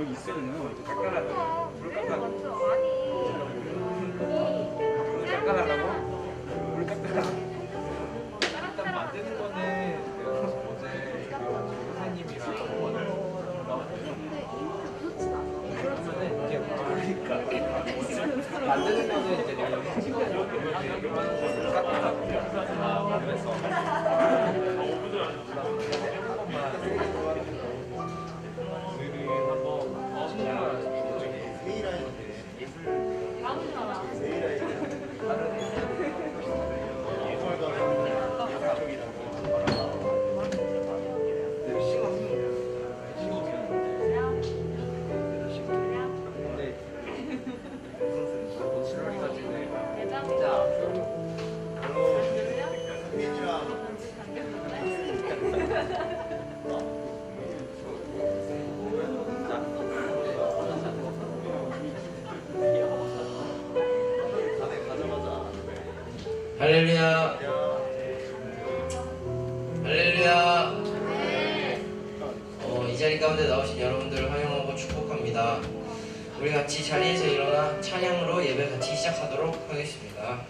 여기 있으면은 이제 깎아달라고 물 깎아달라고 물 깎아달라고 물 깎아달라고 일단 만드는 거는 어제 선생님이랑 그러면은 이게 모르니까 만드는 거는 이제 내가 여기 친구들 물 깎아달라고 그래서 할렐루야. 할렐루야. 이 자리 가운데 나오신 여러분들을 환영하고 축복합니다. 우리 같이 자리에서 일어나 찬양으로 예배 같이 시작하도록 하겠습니다.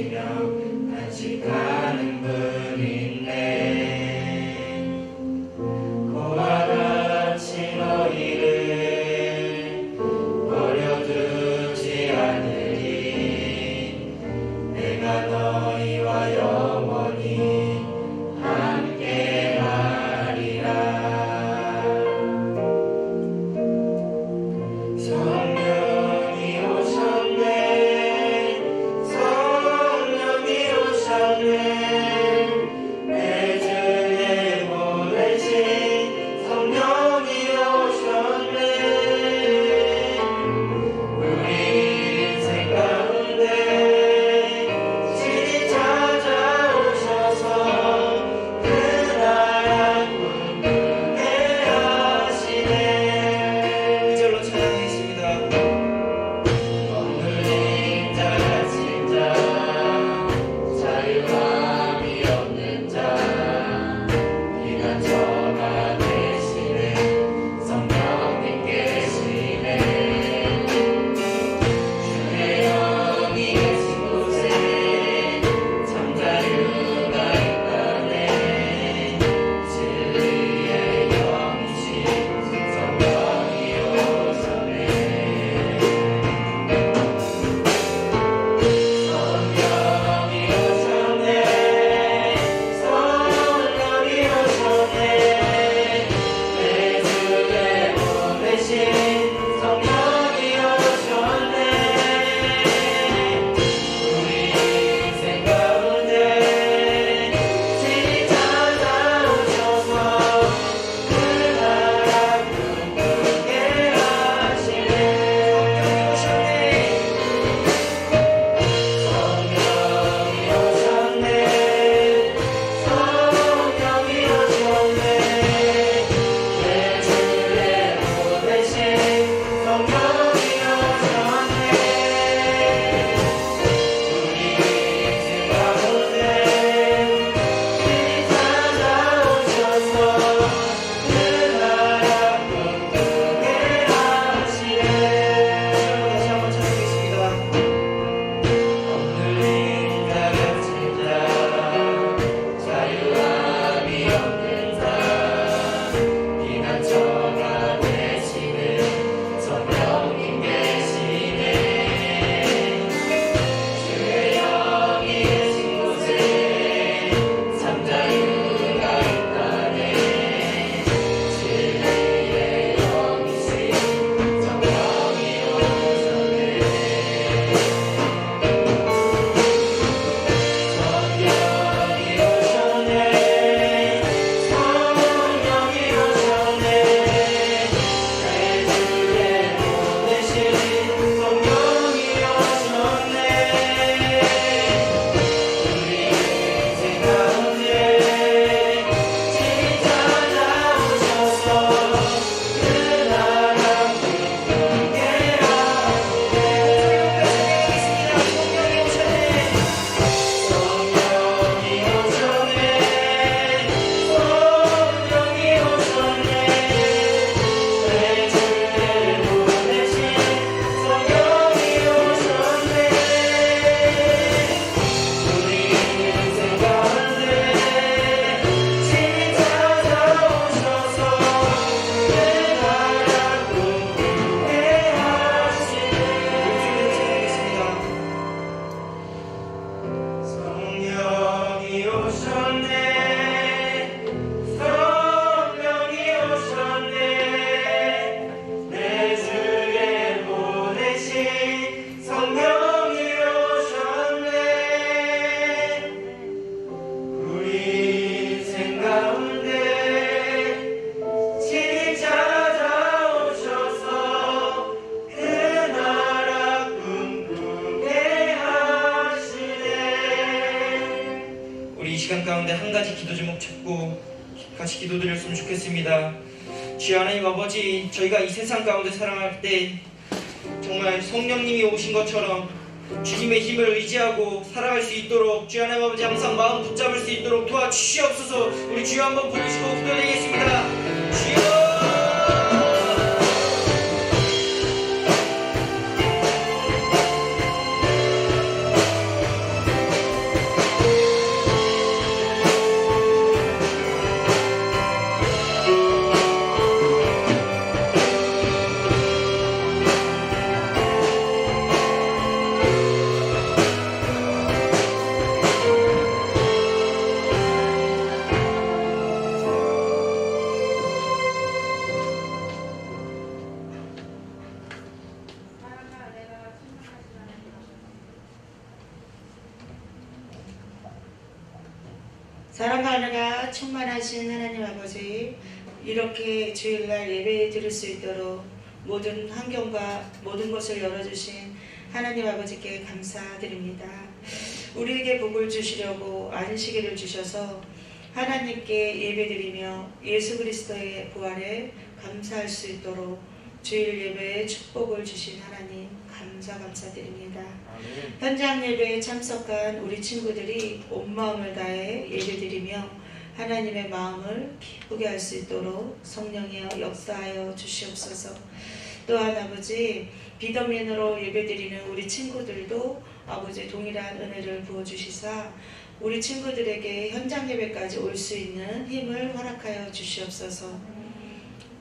계시며 간직하는 분이네. 고와 같이 너희를 버려두지 않으리. 내가 너희와 영원히 함께하리라. 성령이 오셨네. 성령이 오셨네. 내 주에 보내신 성령이 오셨네. 우리 인생 가운데 친히 찾아오셔서 그 나라 꿈꾸게 하시네. 이절로 찬양하겠습니다. 억눌린 자 갇힌 자 자유함이 없는 자 피난처가 되시네. 성령님 계시네. 주의 영이 계신 곳에 참 자유가 있다네. 진리의 영이신 성령이 오셨네. 성령이 오셨네. 성령이 오셨네. 내 주에 보내신 성령이 오셨네. 우리 인생 가운데 친히 찾아오셔서 그 나라 꿈꾸게 하시네. 성령이 오셨네. 성령이 오셨네. 내 주에 보내신 성령이 오셨네. 우리 인생 가운데 친히 찾아오셔서 그 나라 꿈꾸게 하시네. 다시 한번 찾아뵙겠습니다. 억눌린 자 갇힌 자 자유함이 없는 자 피난처가 되시는 성령님 계시네. 주의 영이 계신 곳에 참 자유가 있다네. 진리의 영이신 성령이 오셨네. 성령이 오셨네. 성령이 오셨네. 내 주에 보내신 성령이 오셨네. 우리 인생 가운데 친히 찾아오셔서 그 나라 꿈꾸게 하시네. 성령이 오셨네. 성령이 오셨네. 성령이 오셨네. 내 주에 보내신 성령이 오셨네. 우리 인생 가운데 친히 찾아오셔서 그 나라 꿈꾸게 하시네. 성령이 오셨네. 성령이 오셨네. 내 주에 보내신 성령이 오셨네. 우리 인생 가운데 친히 찾아오셔서 그 나라 꿈꾸게 하시네. 우리 이 시간 가운데 한 가지 기도 제목 찾고 같이 기도드렸으면 좋겠습니다. 주여 하나님 아버지, 저희가 이 세상 가운데 살아갈 때 정말 성령님이 오신 것처럼 주님의 힘을 의지하고 살아갈 수 있도록 주여 하나님 아버지 항상 마음 붙잡을 수 있도록 도와주시옵소서. 우리 주여 한번 부르시고 기도드리겠습니다. 주여 사랑과 하나가 충만하신 하나님 아버지, 이렇게 주일날 예배 드릴 수 있도록 모든 환경과 모든 것을 열어주신 하나님 아버지께 감사드립니다. 우리에게 복을 주시려고 안식일을 주셔서 하나님께 예배드리며 예수 그리스도의 부활에 감사할 수 있도록 주일 예배에 축복을 주신 하나님 감사드립니다. 아멘. 현장 예배에 참석한 우리 친구들이 온 마음을 다해 예배드리며 하나님의 마음을 기쁘게 할 수 있도록 성령이여 역사하여 주시옵소서. 또한 아버지, 비더민으로 예배드리는 우리 친구들도 아버지 동일한 은혜를 부어주시사 우리 친구들에게 현장 예배까지 올 수 있는 힘을 허락하여 주시옵소서.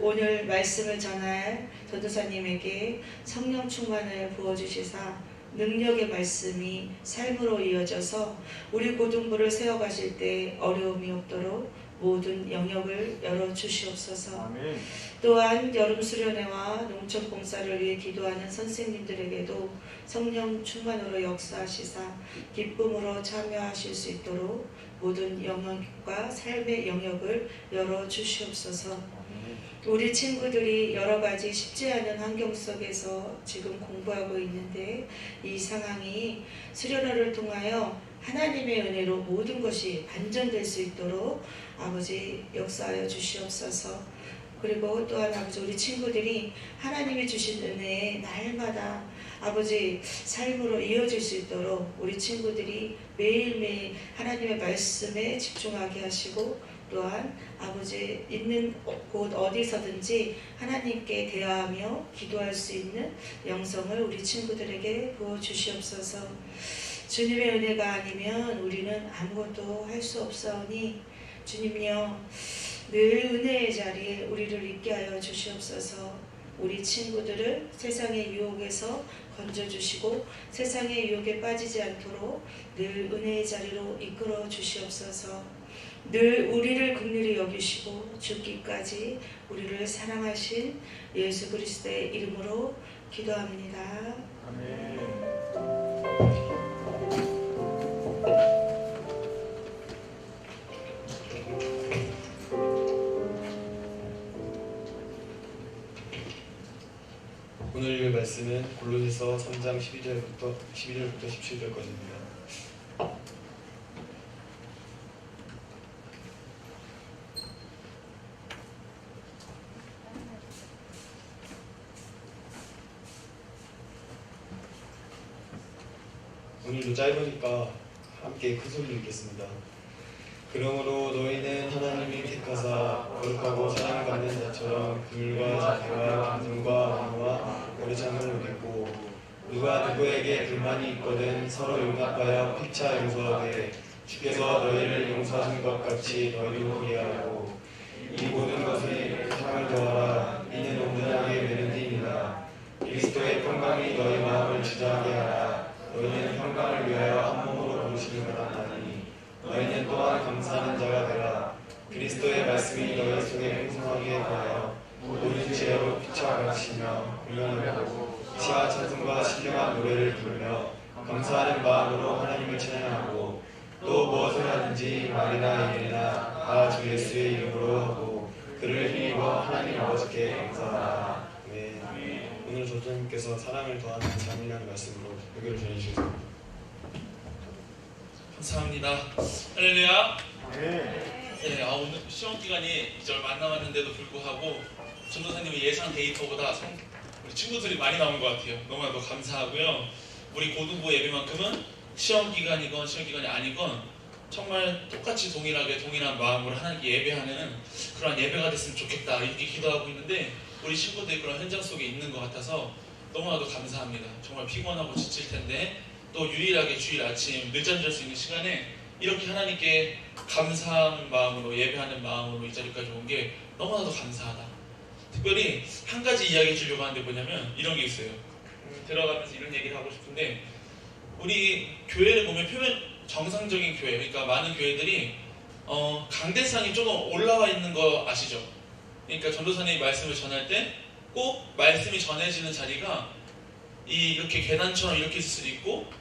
오늘 말씀을 전할 전도사님에게 성령 충만을 부어주시사 능력의 말씀이 삶으로 이어져서 우리 고등부를 세워가실 때 어려움이 없도록 모든 영역을 열어주시옵소서. 아멘. 또한 여름 수련회와 농촌 봉사를 위해 기도하는 선생님들에게도 성령 충만으로 역사하시사 기쁨으로 참여하실 수 있도록 모든 영역과 삶의 영역을 열어주시옵소서. 우리 친구들이 여러 가지 쉽지 않은 환경 속에서 지금 공부하고 있는데 이 상황이 수련회를 통하여 하나님의 은혜로 모든 것이 반전될 수 있도록 아버지 역사하여 주시옵소서. 그리고 또한 아버지, 우리 친구들이 하나님이 주신 은혜에 날마다 아버지 삶으로 이어질 수 있도록 우리 친구들이 매일매일 하나님의 말씀에 집중하게 하시고, 또한 아버지 있는 곳 어디서든지 하나님께 대화하며 기도할 수 있는 영성을 우리 친구들에게 부어주시옵소서. 주님의 은혜가 아니면 우리는 아무것도 할 수 없사오니 주님여 늘 은혜의 자리에 우리를 있게 하여 주시옵소서. 우리 친구들을 세상의 유혹에서 건져주시고 세상의 유혹에 빠지지 않도록 늘 은혜의 자리로 이끌어 주시옵소서. 늘 우리를 긍휼히 여기시고 죽기까지 우리를 사랑하신 예수 그리스도의 이름으로 기도합니다. 아멘. 오늘 읽을 말씀은 골로새서 3장 12절부터 17절까지입니다. 오늘도 짧으니까 함께 큰 소리로 읽겠습니다. 그러므로 너희는 하나님이 택하사 거룩하고 사랑을 받는 자처럼 금과 자태와 기쁨과 언어와 거룩함을 누리고 누가 누구에게 불만이 있거든 서로 용납하여 피차 용서하되 주께서 너희를 용서하신 것 같이 너희도 그리하고 이 모든 것이 사랑을 더하라. 이는 온전하게 되는지니라. 그리스도의 평강이 너희 마음을 주장하게 하라. 너희는 평강을 위하여 한 몸으로 부르심을 받았나니 너희는 또한 감사하는 자가 되라. 그리스도의 말씀이 너희 속에 풍성하게 하여 모든 지혜로 피차가시며 공연하고 지하 찬송과 신령한 노래를 부르며 감사하는 마음으로 하나님을 찬양하고 또 무엇을 하든지 말이나 일이나 다 주 예수의 이름으로 하고 그를 힘입어 하나님 아버지께 감사하라. 네. 오늘 조정님께서 사랑을 더하는 자문이라는 말씀으로 의견을 전해주셨습니다. 감사합니다. 할렐루야. 네, 오늘 시험 기간이 이제 얼마 안 남았는데도 불구하고 전도사님의 예상 데이터보다 우리 친구들이 많이 나온 것 같아요. 너무나도 감사하고요. 우리 고등부 예배만큼은 시험 기간이건 시험 기간이 아니건 정말 똑같이 동일한 마음으로 하나님께 예배하는 그런 예배가 됐으면 좋겠다 이렇게 기도하고 있는데 우리 친구들이 그런 현장 속에 있는 것 같아서 너무나도 감사합니다. 정말 피곤하고 지칠 텐데 또 유일하게 주일 아침 늦잠 잘 수 있는 시간에 이렇게 하나님께 감사한 마음으로 예배하는 마음으로 이 자리까지 온 게 너무나도 감사하다. 특별히 한 가지 이야기해 주려고 하는데 뭐냐면 이런 게 있어요. 들어가면서 이런 얘기를 하고 싶은데 우리 교회를 보면 표면 정상적인 교회, 그러니까 많은 교회들이 강대상이 조금 올라와 있는 거 아시죠? 그러니까 전도사님이 말씀을 전할 때 꼭 말씀이 전해지는 자리가 이렇게 계단처럼 이렇게 있을 수도 있고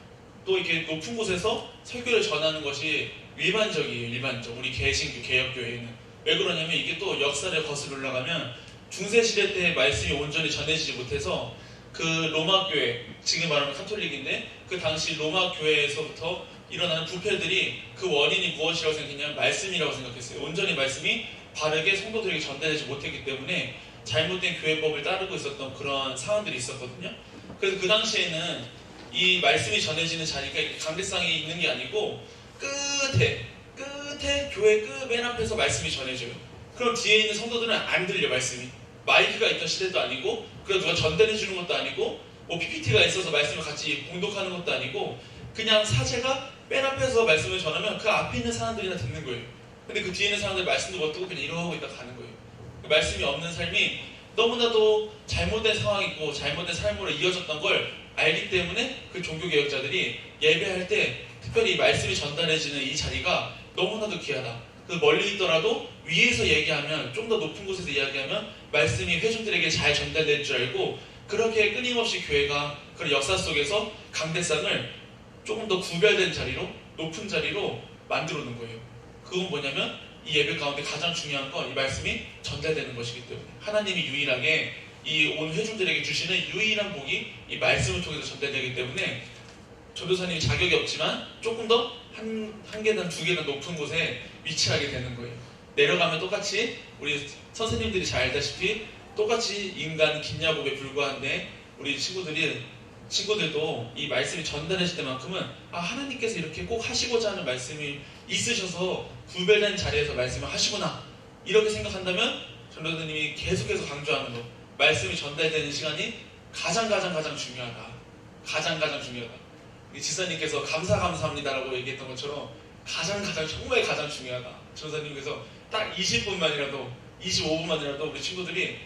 또 이렇게 높은 곳에서 설교를 전하는 것이 일반적이에요. 일반적. 우리 개신교, 개혁교회는. 왜 그러냐면 이게 또 역사를 거슬러 올라가면 중세시대 때 말씀이 온전히 전해지지 못해서 그 로마교회, 지금 말하면 카톨릭인데 그 당시 로마교회에서부터 일어나는 부패들이 그 원인이 무엇이라고 생각했냐면 말씀이라고 생각했어요. 온전히 말씀이 바르게 성도들에게 전달되지 못했기 때문에 잘못된 교회법을 따르고 있었던 그런 상황들이 있었거든요. 그래서 그 당시에는 이 말씀이 전해지는 자리가 이렇게 강대상이 있는 게 아니고 끝에 교회 끝 맨 앞에서 말씀이 전해져요. 그럼 뒤에 있는 성도들은 안 들려 말씀이. 마이크가 있던 시대도 아니고 그래서 누가 전달해 주는 것도 아니고 뭐 PPT가 있어서 말씀을 같이 공독하는 것도 아니고 그냥 사제가 맨 앞에서 말씀을 전하면 그 앞에 있는 사람들이나 듣는 거예요. 근데 그 뒤에 있는 사람들 말씀도 못 듣고 그냥 이러고 있다 가는 거예요. 그 말씀이 없는 삶이 너무나도 잘못된 상황이고 잘못된 삶으로 이어졌던 걸 알기 때문에 그 종교개혁자들이 예배할 때 특별히 말씀이 전달해지는 이 자리가 너무나도 귀하다. 그 멀리 있더라도 위에서 얘기하면 좀 더 높은 곳에서 이야기하면 말씀이 회중들에게 잘 전달될 줄 알고 그렇게 끊임없이 교회가 그런 역사 속에서 강대상을 조금 더 구별된 자리로 높은 자리로 만들어 놓은 거예요. 그건 뭐냐면 이 예배 가운데 가장 중요한 건 이 말씀이 전달되는 것이기 때문에 하나님이 유일하게 이 온 회중들에게 주시는 유일한 복이 이 말씀을 통해서 전달되기 때문에 전도사님이 자격이 없지만 조금 더 한 계단, 두 계단 높은 곳에 위치하게 되는 거예요. 내려가면 똑같이 우리 선생님들이 잘 알다시피 똑같이 인간 긴야복에 불과한데 우리 친구들도 이 말씀이 전달해질 때만큼은 하나님께서 이렇게 꼭 하시고자 하는 말씀이 있으셔서 구별된 자리에서 말씀을 하시구나 이렇게 생각한다면 전도사님이 계속해서 강조하는 것 말씀이 전달되는 시간이 가장 중요하다. 가장 중요하다. 지사님께서 감사합니다라고 얘기했던 것처럼 정말 가장 중요하다. 전도사님께서 딱 20분만이라도 25분만이라도 우리 친구들이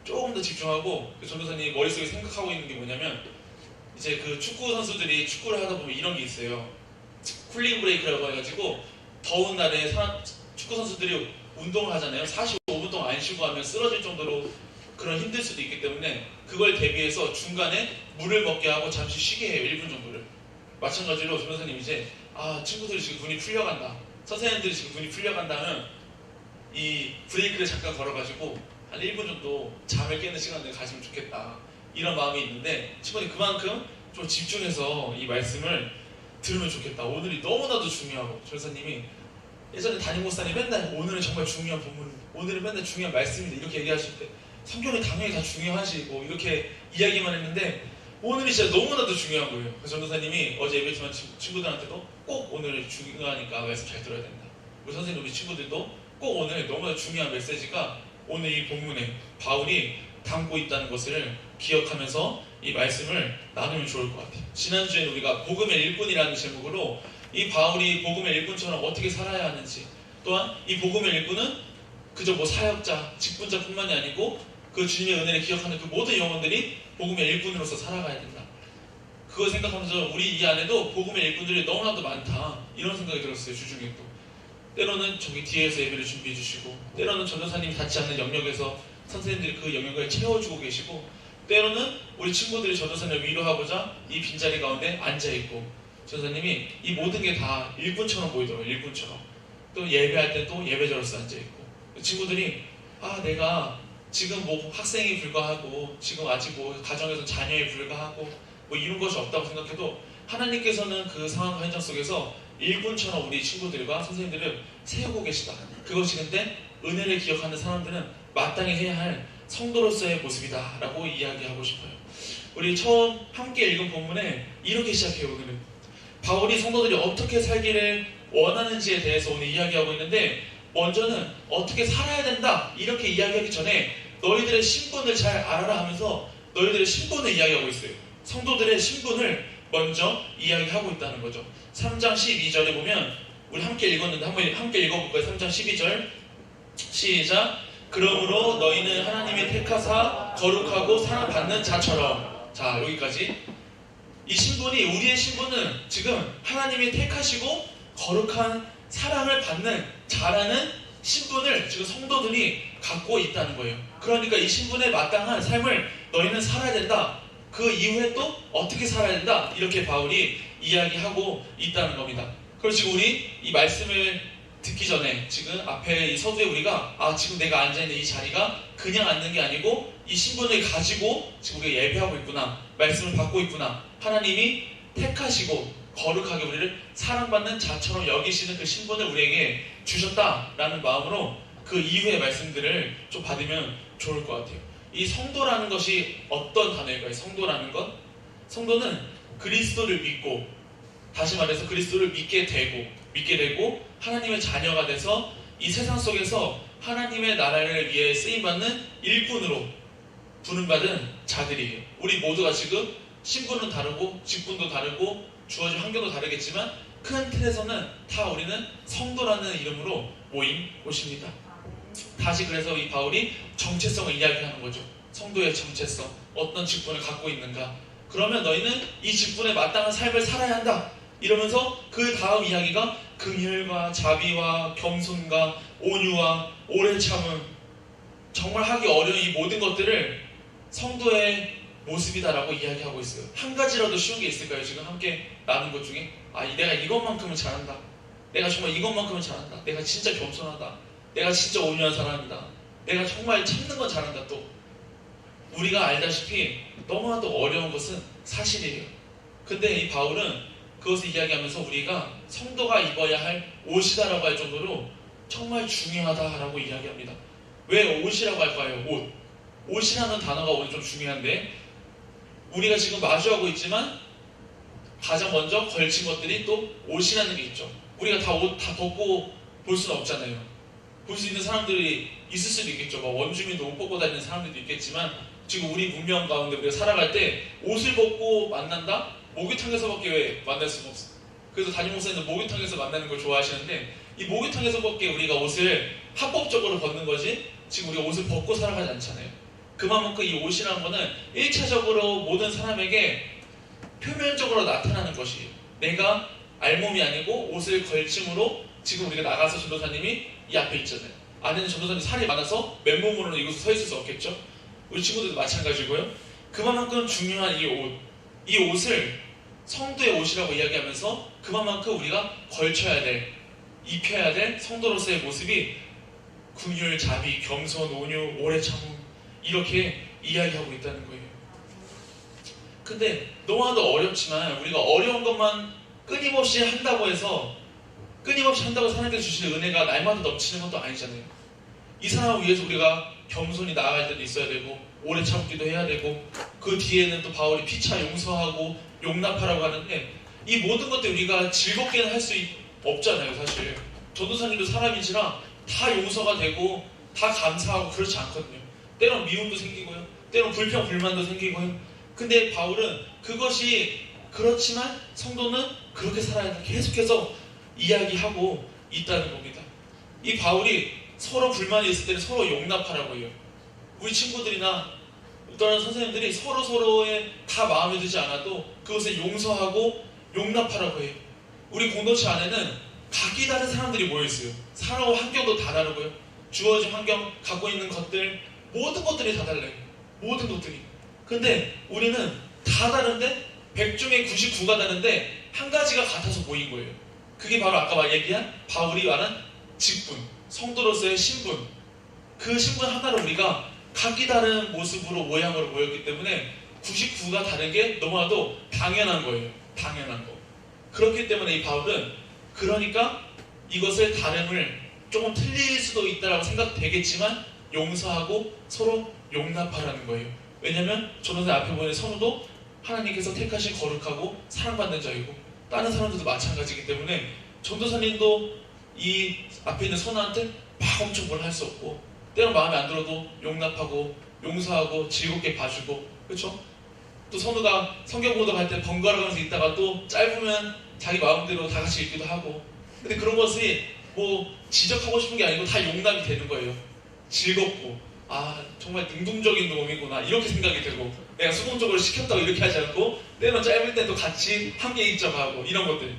조금 더 집중하고 그 전도사님이 머릿속에 생각하고 있는 게 뭐냐면 이제 그 축구 선수들이 축구를 하다 보면 이런 게 있어요. 쿨링 브레이크라고 해가지고 더운 날에 축구 선수들이 운동을 하잖아요. 45분 동안 안 쉬고 하면 쓰러질 정도로 그런 힘들 수도 있기 때문에 그걸 대비해서 중간에 물을 먹게 하고 잠시 쉬게 해요. 1분 정도를. 마찬가지로 전도사님 이제 친구들이 지금 눈이 풀려간다. 선생님들이 지금 눈이 풀려간다면 이 브레이크를 잠깐 걸어가지고 한 1분 정도 잠을 깨는 시간을 가지면 좋겠다. 이런 마음이 있는데 친구들이 그만큼 좀 집중해서 이 말씀을 들으면 좋겠다. 오늘이 너무나도 중요하고 전도사님이 예전에 담임 목사님 맨날 오늘은 정말 중요한 본문, 오늘은 맨날 중요한 말씀인데 이렇게 얘기하실 때 성경이 당연히 다 중요하시고 이렇게 이야기만 했는데 오늘이 진짜 너무나도 중요한 거예요. 그래서 전도사님이 어제 예배했지만 친구들한테도 꼭 오늘 중요하니까 말씀 잘 들어야 된다. 우리 선생님 우리 친구들도 꼭 오늘 너무나 중요한 메시지가 오늘 이 본문에 바울이 담고 있다는 것을 기억하면서 이 말씀을 나누면 좋을 것 같아요. 지난주에 우리가 복음의 일꾼이라는 제목으로 이 바울이 복음의 일꾼처럼 어떻게 살아야 하는지 또한 이 복음의 일꾼은 그저 뭐 사역자, 직분자뿐만이 아니고 그 주님의 은혜를 기억하는 그 모든 영혼들이 복음의 일꾼으로서 살아가야 된다. 그거 생각하면서 우리 이 안에도 복음의 일꾼들이 너무나도 많다. 이런 생각이 들었어요. 주중에 또. 때로는 저기 뒤에서 예배를 준비해 주시고 때로는 전도사님이 닿지 않는 영역에서 선생님들이 그 영역을 채워주고 계시고 때로는 우리 친구들이 전도사님을 위로하고자 이 빈자리 가운데 앉아있고 전도사님이 이 모든 게 다 일꾼처럼 보이더라고요. 일꾼처럼. 또 예배할 때 또 예배자로서 앉아있고 친구들이 내가 지금 뭐 학생이 불과하고 지금 아직 뭐 가정에서 자녀에 불과하고 뭐 이런 것이 없다고 생각해도 하나님께서는 그 상황과 현장 속에서 일꾼처럼 우리 친구들과 선생님들을 세우고 계시다. 그것이 근데 은혜를 기억하는 사람들은 마땅히 해야 할 성도로서의 모습이다 라고 이야기하고 싶어요. 우리 처음 함께 읽은 본문에 이렇게 시작해요. 오늘은 바울이 성도들이 어떻게 살기를 원하는지에 대해서 오늘 이야기하고 있는데 먼저는 어떻게 살아야 된다 이렇게 이야기하기 전에 너희들의 신분을 잘 알아라 하면서 너희들의 신분을 이야기하고 있어요. 성도들의 신분을 먼저 이야기하고 있다는 거죠. 3장 12절에 보면 우리 함께 읽었는데 한번 함께 읽어볼까요? 3장 12절 시작. 그러므로 너희는 하나님이 택하사 거룩하고 사랑받는 자처럼. 자, 여기까지. 이 신분이 우리의 신분은 지금 하나님이 택하시고 거룩한 사랑을 받는 자라는 신분을 지금 성도들이 갖고 있다는 거예요. 그러니까 이 신분에 마땅한 삶을 너희는 살아야 된다. 그 이후에 또 어떻게 살아야 된다. 이렇게 바울이 이야기하고 있다는 겁니다. 그리고 지금 우리 이 말씀을 듣기 전에 지금 앞에 이 서두에 우리가 지금 내가 앉아있는 이 자리가 그냥 앉는 게 아니고 이 신분을 가지고 지금 우리가 예배하고 있구나, 말씀을 받고 있구나, 하나님이 택하시고 거룩하게 우리를 사랑받는 자처럼 여기시는 그 신분을 우리에게 주셨다라는 마음으로 그 이후의 말씀들을 좀 받으면 좋을 것 같아요. 이 성도라는 것이 어떤 단어일까요? 성도라는 것? 성도는 그리스도를 믿고, 다시 말해서 그리스도를 믿게 되고 하나님의 자녀가 돼서 이 세상 속에서 하나님의 나라를 위해 쓰임받는 일꾼으로 부름받은 자들이에요. 우리 모두가 지금 신분은 다르고 직분도 다르고 주어진 환경도 다르겠지만 큰 틀에서는 다 우리는 성도라는 이름으로 모인 곳입니다. 다시 그래서 이 바울이 정체성을 이야기하는 거죠. 성도의 정체성, 어떤 직분을 갖고 있는가. 그러면 너희는 이 직분에 마땅한 삶을 살아야 한다. 이러면서 그 다음 이야기가 긍휼과 자비와 겸손과 온유와 오래 참음, 정말 하기 어려운 이 모든 것들을 성도의 모습이다라고 이야기하고 있어요. 한 가지라도 쉬운 게 있을까요? 지금 함께 나눈 것 중에 내가 이것만큼은 잘한다, 내가 정말 이것만큼은 잘한다, 내가 진짜 겸손하다, 내가 진짜 온유한 사람이다, 내가 정말 참는 건 잘한다. 또 우리가 알다시피 너무나도 어려운 것은 사실이에요. 근데 이 바울은 그것을 이야기하면서 우리가 성도가 입어야 할 옷이다라고 할 정도로 정말 중요하다라고 이야기합니다. 왜 옷이라고 할까요? 옷. 옷이라는 단어가 오늘 좀 중요한데, 우리가 지금 마주하고 있지만 가장 먼저 걸친 것들이 또 옷이라는 게 있죠. 우리가 다 옷 다 벗고 볼 수는 없잖아요. 볼 수 있는 사람들이 있을 수도 있겠죠. 원주민도 옷 벗고 다니는 사람들도 있겠지만, 지금 우리 문명 가운데 우리가 살아갈 때 옷을 벗고 만난다? 목욕탕에서밖에 왜 만날 수가 없어. 그래서 담임 목사님은 목욕탕에서 만나는 걸 좋아하시는데, 이 목욕탕에서밖에 우리가 옷을 합법적으로 벗는 거지 지금 우리가 옷을 벗고 살아가지 않잖아요. 그만큼 이 옷이라는 거는 1차적으로 모든 사람에게 표면적으로 나타나는 것이에요. 내가 알몸이 아니고 옷을 걸침으로 지금 우리가 나가서 전도사님이 이 앞에 있잖아요. 안에는 전도사님 살이 많아서 맨몸으로는 이곳에 서 있을 수 없겠죠. 우리 친구들도 마찬가지고요. 그만큼 중요한 이 옷을 성도의 옷이라고 이야기하면서 그만큼 우리가 걸쳐야 될, 입혀야 될 성도로서의 모습이 긍휼, 자비, 겸손, 온유, 오래 참음, 이렇게 이야기하고 있다는 거예요. 근데 너무나도 어렵지만 우리가 어려운 것만 끊임없이 한다고 해서, 끊임없이 한다고 하나님께서 주시는 은혜가 날마다 넘치는 것도 아니잖아요. 이 사람을 위해서 우리가 겸손히 나아갈 때도 있어야 되고 오래 참기도 해야 되고, 그 뒤에는 또 바울이 피차 용서하고 용납하라고 하는데, 이 모든 것들 우리가 즐겁게는 할 수 없잖아요. 사실 전도사님도 사람이지라 다 용서가 되고 다 감사하고 그렇지 않거든요. 때론 미움도 생기고요, 때론 불평 불만도 생기고요. 근데 바울은 그것이 그렇지만 성도는 그렇게 살아야 한다, 계속해서 이야기하고 있다는 겁니다. 이 바울이 서로 불만이 있을 때는 서로 용납하라고 해요. 우리 친구들이나 어떤 선생님들이 서로의 다 마음에 들지 않아도 그것을 용서하고 용납하라고 해요. 우리 공동체 안에는 각기 다른 사람들이 모여있어요. 살아온 환경도 다 다르고요, 주어진 환경, 갖고 있는 것들, 모든 것들이 다 달라요. 모든 것들이. 근데 우리는 다 다른데 100 중에 99가 다른데 한 가지가 같아서 모인 거예요. 그게 바로 아까 얘기한 바울이 말한 직분, 성도로서의 신분. 그 신분 하나로 우리가 각기 다른 모습으로, 모양으로 모였기 때문에 99가 다른 게 너무나도 당연한 거예요. 당연한 거. 그렇기 때문에 이 바울은, 그러니까 이것을 다름을 조금 틀릴 수도 있다라고 생각되겠지만 용서하고 서로 용납하라는 거예요. 왜냐하면 전도사 앞에 보는 선우도 하나님께서 택하신 거룩하고 사랑받는 자이고 다른 사람들도 마찬가지이기 때문에 전도사님도 이 앞에 있는 선우한테 막 엄청 뭘 할 수 없고, 때론 마음에 안 들어도 용납하고 용서하고 즐겁게 봐주고, 그렇죠? 또 선우가 성경 보도할 때 번갈아 가면서 있다가 또 짧으면 자기 마음대로 다 같이 읽기도 하고, 근데 그런 것이 뭐 지적하고 싶은 게 아니고 다 용납이 되는 거예요. 즐겁고, 정말 능동적인 놈이구나 이렇게 생각이 되고, 내가 수동적으로 시켰다고 이렇게 하지 않고 때론 짧을 때도 같이 함께 읽자고 이런 것들.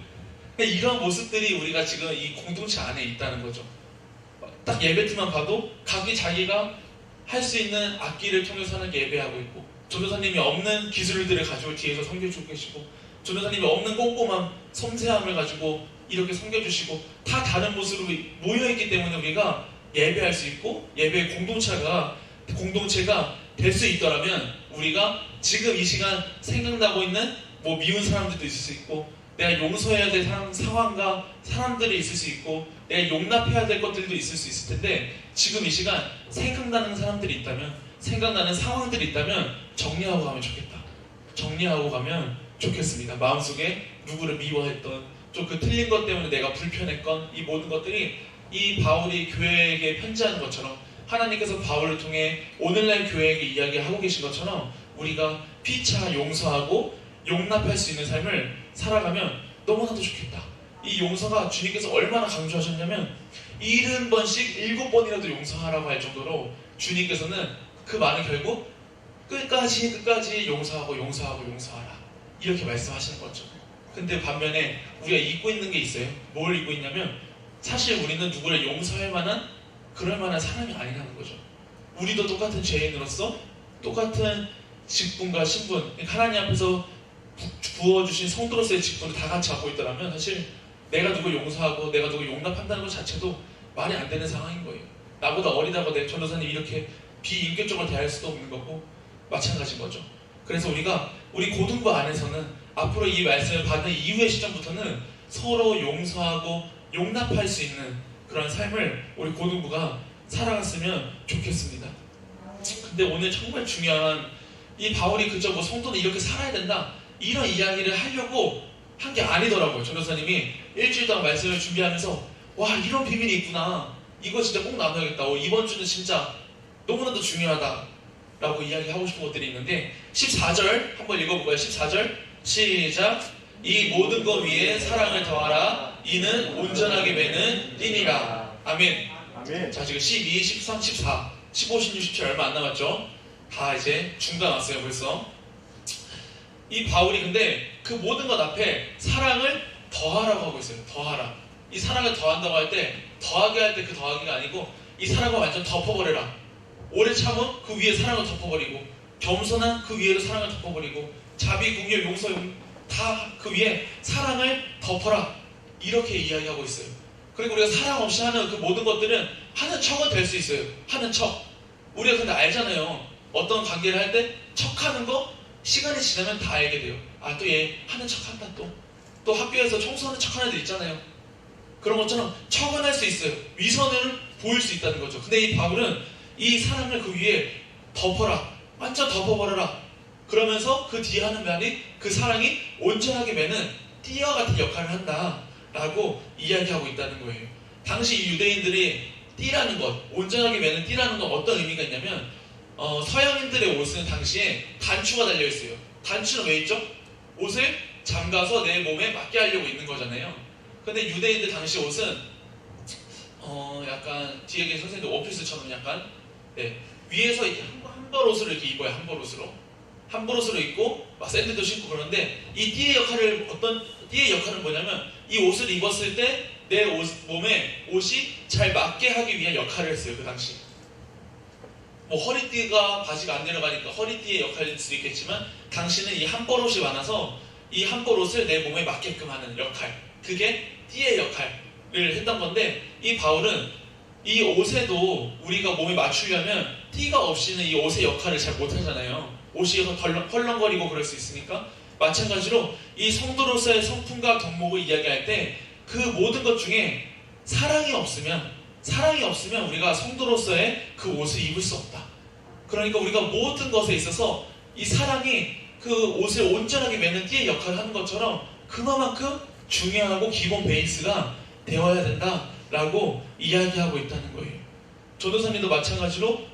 이런 모습들이 우리가 지금 이 공동체 안에 있다는 거죠. 딱 예배팀만 봐도 각기 자기가 할 수 있는 악기를 통해서 하는 예배하고 있고, 전도사님이 없는 기술들을 가지고 뒤에서 섬겨주고 계시고, 전도사님이 없는 꼼꼼함, 섬세함을 가지고 이렇게 섬겨주시고 다 다른 모습으로 모여있기 때문에 우리가 예배할 수 있고 예배의 공동체가 될 수 있더라면 우리가 지금 이 시간 생각나고 있는 뭐 미운 사람들도 있을 수 있고 내가 용서해야 될 상황과 사람들이 있을 수 있고 내가 용납해야 될 것들도 있을 수 있을 텐데 지금 이 시간 생각나는 사람들이 있다면 생각나는 상황들이 있다면 정리하고 가면 좋겠다. 정리하고 가면 좋겠습니다. 마음속에 누구를 미워했던 좀 그 틀린 것 때문에 내가 불편했건 이 모든 것들이 이 바울이 교회에게 편지하는 것처럼 하나님께서 바울을 통해 오늘날 교회에게 이야기하고 계신 것처럼 우리가 피차 용서하고 용납할 수 있는 삶을 살아가면 너무나도 좋겠다. 이 용서가 주님께서 얼마나 강조하셨냐면 70번씩 7번이라도 용서하라고 할 정도로 주님께서는 그 말은 결국 끝까지 용서하라 이렇게 말씀하시는 거죠. 근데 반면에 우리가 잊고 있는 게 있어요. 뭘 잊고 있냐면 사실 우리는 누구를 용서할 만한 그럴 만한 사람이 아니라는 거죠. 우리도 똑같은 죄인으로서 똑같은 직분과 신분, 하나님 앞에서 부어주신 성도로서의 직분을 다 같이 갖고 있더라면 사실 내가 누구 용서하고 내가 누구 용납한다는 것 자체도 말이 안 되는 상황인 거예요. 나보다 어리다고 내 전도사님 이렇게 비인격적으로 대할 수도 없는 거고 마찬가지인 거죠. 그래서 우리 고등부 안에서는 앞으로 이 말씀을 받는 이후의 시점부터는 서로 용서하고 용납할 수 있는 그런 삶을 우리 고등부가 살아갔으면 좋겠습니다. 근데 오늘 정말 중요한 이 바울이 그저 뭐 성도는 이렇게 살아야 된다 이런 이야기를 하려고 한 게 아니더라고요. 전도사님이 일주일 동안 말씀을 준비하면서 와 이런 비밀이 있구나 이거 진짜 꼭 나눠야겠다 이번 주는 진짜 너무나도 중요하다 라고 이야기하고 싶은 것들이 있는데 14절 한번 읽어볼까요? 14절 시작. 이 모든 것 위에 사랑을 더하라 이는 온전하게 매는 띠니라. 아멘. 아멘. 자 지금 12, 13, 14 15, 16, 17 얼마 안 남았죠? 다 이제 중간 왔어요 벌써. 이 바울이 근데 그 모든 것 앞에 사랑을 더하라고 하고 있어요. 더하라. 이 사랑을 더한다고 할 때 더하게 할 때 그 더하기가 아니고 이 사랑을 완전 덮어버려라. 오래 참음 그 위에 사랑을 덮어버리고 겸손한 그 위에도 사랑을 덮어버리고 자비, 긍휼, 용서 다 그 위에 사랑을 덮어라 이렇게 이야기하고 있어요. 그리고 우리가 사랑 없이 하는 그 모든 것들은 하는 척은 될 수 있어요. 하는 척. 우리가 근데 알잖아요. 어떤 관계를 할 때 척하는 거 시간이 지나면 다 알게 돼요. 아 또 얘 하는 척한다 또 학교에서 청소하는 척하는 애들 있잖아요. 그런 것처럼 척은 할 수 있어요. 위선을 보일 수 있다는 거죠. 근데 이 바울은 이 사랑을 그 위에 덮어라. 완전 덮어버려라. 그러면서 그 뒤에 하는 말이 그 사랑이 온전하게 매는 띠와 같은 역할을 한다 라고 이야기하고 있다는 거예요. 당시 이 유대인들이 띠라는 것, 온전하게 매는 띠라는 건 어떤 의미가 있냐면 서양인들의 옷은 당시에 단추가 달려있어요. 단추는 왜 있죠? 옷을 잠가서 내 몸에 맞게 하려고 있는 거잖아요. 근데 유대인들 당시 옷은 약간 뒤에 계신 선생님들 원피스처럼 약간 위에서 이렇게 한 벌 옷을 이렇게 입어요. 한 벌 옷으로 입고 막 샌들도 신고 그러는데 이 띠의 역할은 뭐냐면 이 옷을 입었을 때 내 몸에 옷이 잘 맞게 하기 위한 역할을 했어요. 그 당시 뭐 허리띠가 바지가 안 내려가니까 허리띠의 역할일 수도 있겠지만 당시는 이 한 벌 옷이 많아서 이 한 벌 옷을 내 몸에 맞게끔 하는 역할, 그게 띠의 역할을 했던 건데 이 바울은 이 옷에도 우리가 몸에 맞추려면 띠가 없이는 이 옷의 역할을 잘 못하잖아요. 옷이 헐렁거리고 그럴 수 있으니까 마찬가지로 이 성도로서의 성품과 덕목을 이야기할 때 그 모든 것 중에 사랑이 없으면 우리가 성도로서의 그 옷을 입을 수 없다. 그러니까 우리가 모든 것에 있어서 이 사랑이 그 옷을 온전하게 매는 띠의 역할을 하는 것처럼 그만큼 중요하고 기본 베이스가 되어야 된다라고 이야기하고 있다는 거예요. 전도사님도 마찬가지로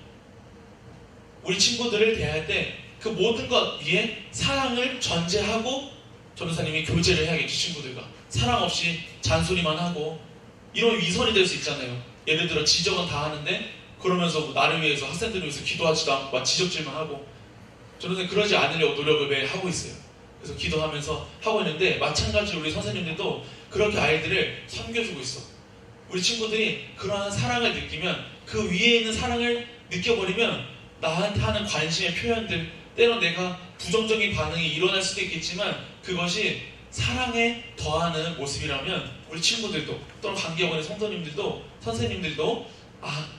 우리 친구들을 대할 때 그 모든 것 위에 사랑을 전제하고 전도사님이 교제를 해야겠죠. 친구들과 사랑 없이 잔소리만 하고 이런 위선이 될 수 있잖아요. 예를 들어 지적은 다 하는데 그러면서 뭐 나를 위해서 학생들을 위해서 기도하지도 않고 막 지적질만 하고 전도사님 그러지 않으려고 노력을 매일 하고 있어요. 그래서 기도하면서 하고 있는데 마찬가지로 우리 선생님들도 그렇게 아이들을 섬겨주고 있어. 우리 친구들이 그러한 사랑을 느끼면 그 위에 있는 사랑을 느껴버리면 나한테 하는 관심의 표현들 때론 내가 부정적인 반응이 일어날 수도 있겠지만 그것이 사랑에 더하는 모습이라면 우리 친구들도 또는 관계원의 성도님들도 선생님들도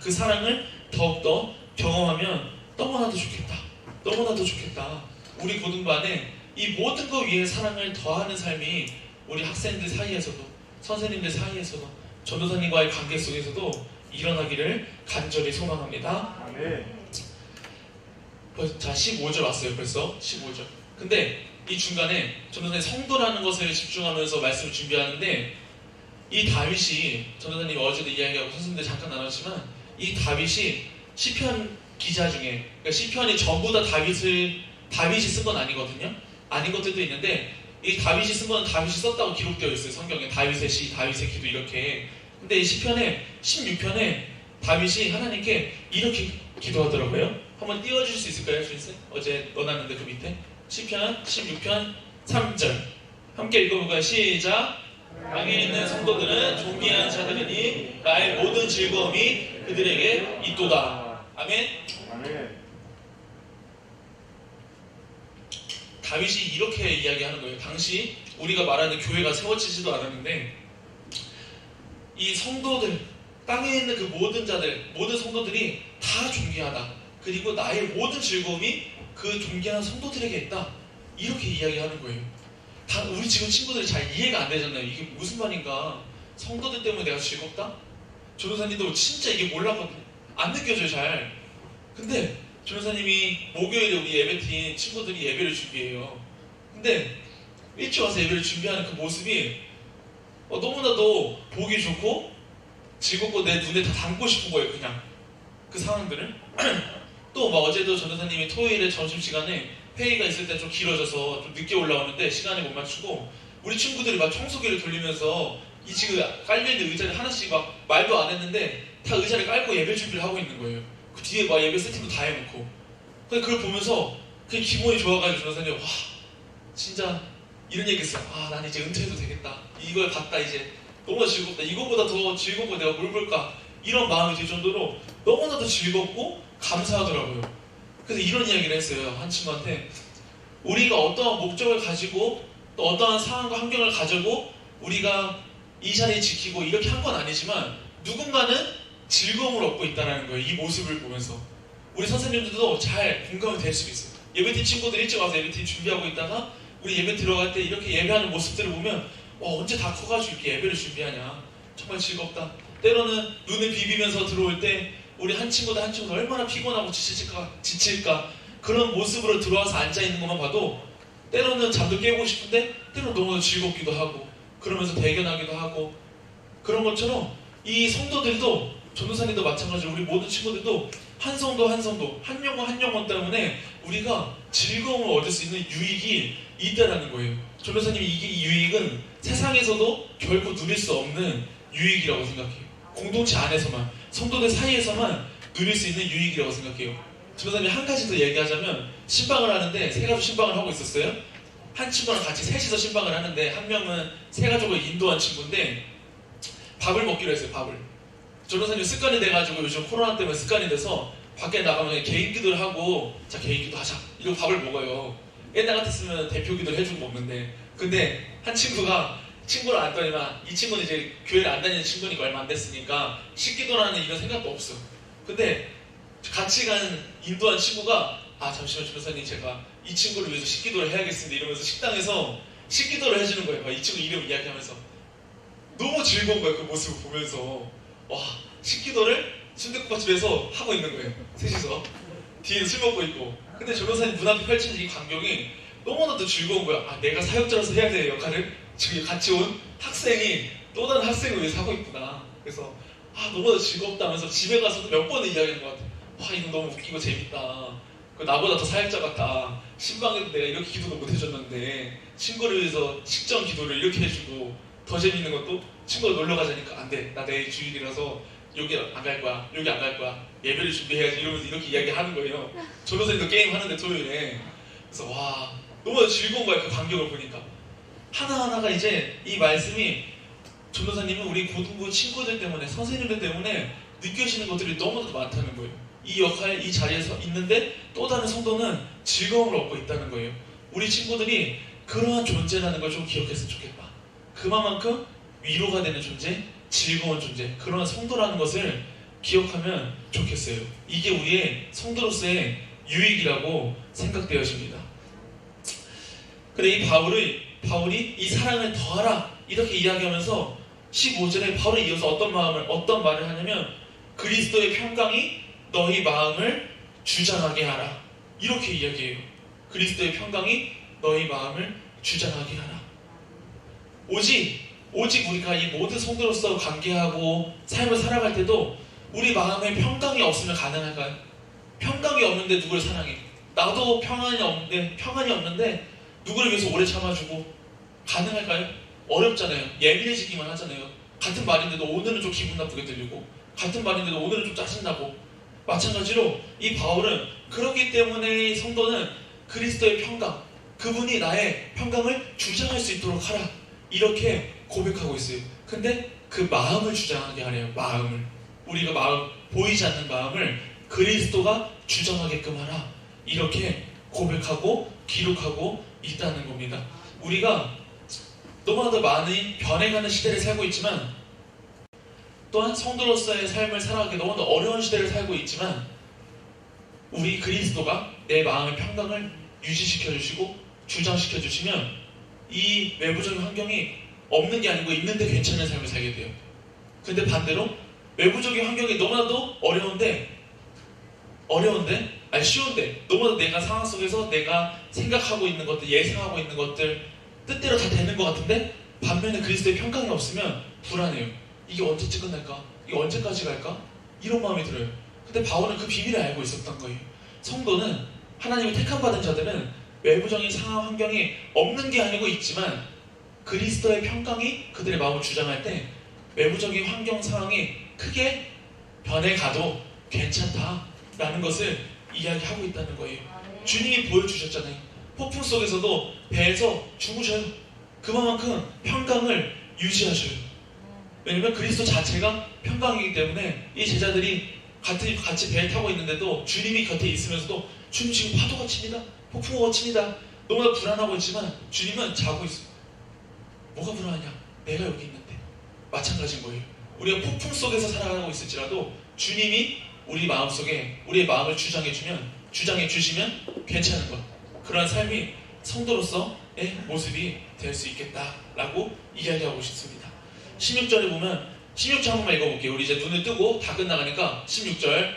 그 사랑을 더욱더 경험하면 너무나도 좋겠다. 너무나도 좋겠다. 우리 고등반에 이 모든 것 위에 사랑을 더하는 삶이 우리 학생들 사이에서도 선생님들 사이에서도 전도사님과의 관계 속에서도 일어나기를 간절히 소망합니다. 자, 15절 왔어요. 벌써 15절. 근데 이 중간에 전도사님 성도라는 것을 집중하면서 말씀을 준비하는데 이 다윗이 전도사님 어제도 이야기하고 선생님들 잠깐 나눴지만 이 다윗이 시편 기자 중에 그러니까 시편이 전부 다 다윗이 쓴 건 아니거든요. 아닌 것들도 있는데 이 다윗이 쓴 거는 다윗이 썼다고 기록되어 있어요. 성경에 다윗의 시, 다윗의 기도 이렇게. 근데 이 시편에 16편에 다윗이 하나님께 이렇게 기도하더라고요. 한번 띄워줄 수 있을까요, 주인님? 어제 넣어놨는데 그 밑에 시편 16편 3절 함께 읽어볼까요? 시작. 땅에 있는 성도들은 존귀한 자들이니 나의 모든 즐거움이 그들에게 있도다. 아멘. 다윗이 이렇게 이야기하는 거예요. 당시 우리가 말하는 교회가 세워지지도 않았는데 이 성도들, 땅에 있는 그 모든 자들, 모든 성도들이 다 존귀하다. 그리고 나의 모든 즐거움이 그 존귀한 성도들에게 있다. 이렇게 이야기하는 거예요. 우리 지금 친구들이 잘 이해가 안 되잖아요. 이게 무슨 말인가? 성도들 때문에 내가 즐겁다? 조교사님도 진짜 이게 몰랐거든요. 안 느껴져요, 잘. 근데 조교사님이 목요일에 우리 예배팀 친구들이 예배를 준비해요. 근데 일찍 와서 예배를 준비하는 그 모습이 너무나도 보기 좋고 즐겁고 내 눈에 다 담고 싶은 거예요. 그냥 그 상황들을. 또 어제도 전도사님이 토요일에 점심시간에 회의가 있을 때 좀 길어져서 좀 늦게 올라오는데 시간에 못 맞추고 우리 친구들이 막 청소기를 돌리면서 이 지금 깔려있는 의자를 하나씩 막 말도 안 했는데 다 의자를 깔고 예배 준비를 하고 있는 거예요. 그 뒤에 막 예배 세팅도 다 해놓고. 근데 그걸 보면서 그게 기분이 좋아가지고 전도사님 와 진짜 이런 얘기 했어요. 난 이제 은퇴해도 되겠다. 이걸 봤다 이제 너무나 즐겁다. 이거보다 더 즐겁고 내가 뭘 볼까 이런 마음이 들 정도로 너무나도 즐겁고 감사하더라고요. 그래서 이런 이야기를 했어요. 한 친구한테 우리가 어떠한 목적을 가지고 또 어떠한 상황과 환경을 가지고 우리가 이 자리에 지키고 이렇게 한 건 아니지만 누군가는 즐거움을 얻고 있다는 거예요. 이 모습을 보면서 우리 선생님들도 잘 공감이 될 수 있어요. 예배팀 친구들 일찍 와서 예배팀 준비하고 있다가 우리 예배 들어갈 때 이렇게 예배하는 모습들을 보면 언제 다 커가지고 이렇게 예배를 준비하냐 정말 즐겁다. 때로는 눈을 비비면서 들어올 때 우리 한 친구도 얼마나 피곤하고 지칠까 그런 모습으로 들어와서 앉아있는 것만 봐도 때로는 잠도 깨고 싶은데 때로는 너무 즐겁기도 하고 그러면서 대견하기도 하고 그런 것처럼 이 성도들도 전도사님도 마찬가지로 우리 모든 친구들도 한 성도 한 성도 한 영혼 한 영혼 때문에 우리가 즐거움을 얻을 수 있는 유익이 있다라는 거예요. 전도사님이 이 유익은 세상에서도 결코 누릴 수 없는 유익이라고 생각해요. 공동체 안에서만 성도들 사이에서만 누릴 수 있는 유익이라고 생각해요. 전도사님이 한 가지 더 얘기하자면 신방을 하는데 세 가족 신방을 하고 있었어요. 한 친구랑 같이 셋이서 신방을 하는데 한 명은 세 가족을 인도한 친구인데 밥을 먹기로 했어요. 밥을. 전도사님 습관이 돼가지고 요즘 코로나 때문에 습관이 돼서 밖에 나가면 개인 기도를 하고 자 개인 기도 하자 이러고 밥을 먹어요. 옛날 같았으면 대표 기도를 해주고 먹는데 근데 한 친구가 친구를 안 떠니만 이 친구는 이제 교회를 안 다니는 친구니까 얼마 안 됐으니까 식기도라는 이런 생각도 없어. 근데 같이 간 인도한 친구가 잠시만 전도사님 제가 이 친구를 위해서 식기도를 해야겠습니다 이러면서 식당에서 식기도를 해주는 거예요. 이 친구 이름 이야기하면서 너무 즐거운 거예요. 그 모습을 보면서 와 식기도를 순댓국밥집에서 하고 있는 거예요. 셋이서 뒤에 술 먹고 있고 근데 전도사님 문 앞에 펼쳐진 이 광경이 너무나도 즐거운 거야. 내가 사역자로서 해야 될 역할을 지금 같이 온 학생이 또 다른 학생을 위해서 하고 있구나. 그래서 너무나도 즐겁다 하면서 집에 가서도 몇 번을 이야기한 것 같아. 이거 너무 웃기고 재밌다. 나보다 더 사역자 같다. 신방에도 내가 이렇게 기도도 못 해줬는데 친구를 위해서 식전 기도를 이렇게 해주고 더 재밌는 것도 친구가 놀러 가자니까 안 돼. 나 내일 주일이라서 여기 안 갈 거야. 여기 안 갈 거야. 예배를 준비해야지 이러면서 이렇게 이야기하는 거예요. 전도사님도 게임 하는데 토요일에. 그래서 와 너무 즐거운 거야. 그 광경을 보니까. 하나하나가 이제 이 말씀이 전도사님은 우리 고등부 친구들 때문에 선생님들 때문에 느껴지는 것들이 너무나도 많다는 거예요. 이 역할, 이 자리에서 있는데 또 다른 성도는 즐거움을 얻고 있다는 거예요. 우리 친구들이 그러한 존재라는 걸 좀 기억했으면 좋겠다. 그만큼 위로가 되는 존재, 즐거운 존재, 그러한 성도라는 것을 기억하면 좋겠어요. 이게 우리의 성도로서의 유익이라고 생각되어집니다. 근데 이 바울이 이 사랑을 더하라 이렇게 이야기하면서 15절에 바울이 이어서 어떤 말을 하냐면 그리스도의 평강이 너희 마음을 주장하게 하라 이렇게 이야기해요. 그리스도의 평강이 너희 마음을 주장하게 하라. 오직 우리가 이 모든 성도로서 관계하고 삶을 살아갈 때도 우리 마음에 평강이 없으면 가능할까요? 평강이 없는데 누구를 사랑해? 나도 평안이 없는데 누구를 위해서 오래 참아주고 가능할까요? 어렵잖아요. 예민해지기만 하잖아요. 같은 말인데도 오늘은 좀 기분 나쁘게 들리고 같은 말인데도 오늘은 좀 짜증나고 마찬가지로 이 바울은 그렇기 때문에 성도는 그리스도의 평강, 그분이 나의 평강을 주장할 수 있도록 하라 이렇게 고백하고 있어요. 근데 그 마음을 주장하게 하래요. 마음을. 우리가 보이지 않는 마음을 그리스도가 주장하게끔 하라 이렇게 고백하고 기록하고 있다는 겁니다. 우리가 너무나도 많이 변해가는 시대를 살고 있지만 또한 성도로서의 삶을 살아가기 너무나도 어려운 시대를 살고 있지만 우리 그리스도가 내 마음의 평강을 유지시켜 주시고 주장시켜 주시면 이 외부적인 환경이 없는 게 아니고 있는데 괜찮은 삶을 살게 돼요. 근데 반대로 외부적인 환경이 너무나도 쉬운데 너무나도 내가 상황 속에서 내가 생각하고 있는 것들, 예상하고 있는 것들 뜻대로 다 되는 것 같은데 반면에 그리스도의 평강이 없으면 불안해요. 이게 언제쯤 끝날까? 이게 언제까지 갈까? 이런 마음이 들어요. 근데 바울은 그 비밀을 알고 있었던 거예요. 성도는 하나님을 택함받은 자들은 외부적인 상황 환경이 없는 게 아니고 있지만 그리스도의 평강이 그들의 마음을 주장할 때 외부적인 환경 상황이 크게 변해가도 괜찮다라는 것을 이야기하고 있다는 거예요. 주님이 보여주셨잖아요. 폭풍 속에서도 배에서 주무셔요. 그만큼 평강을 유지하셔요. 왜냐면 그리스도 자체가 평강이기 때문에 이 제자들이 같이 배에 타고 있는데도 주님이 곁에 있으면서도 주님 지금 파도가 칩니다. 폭풍우가 칩니다. 너무나 불안하고 있지만 주님은 자고 있어요. 뭐가 불안하냐? 내가 여기 있는데. 마찬가지인 거예요. 우리가 폭풍 속에서 살아가고 있을지라도 주님이 우리 마음속에 우리의 마음을 주장해 주시면 괜찮은 것. 그러한 삶이 성도로서의 모습이 될 수 있겠다라고 이야기하고 싶습니다. 16절에 보면 16절 한 번만 읽어볼게요. 우리 이제 눈을 뜨고 다 끝나가니까 16절.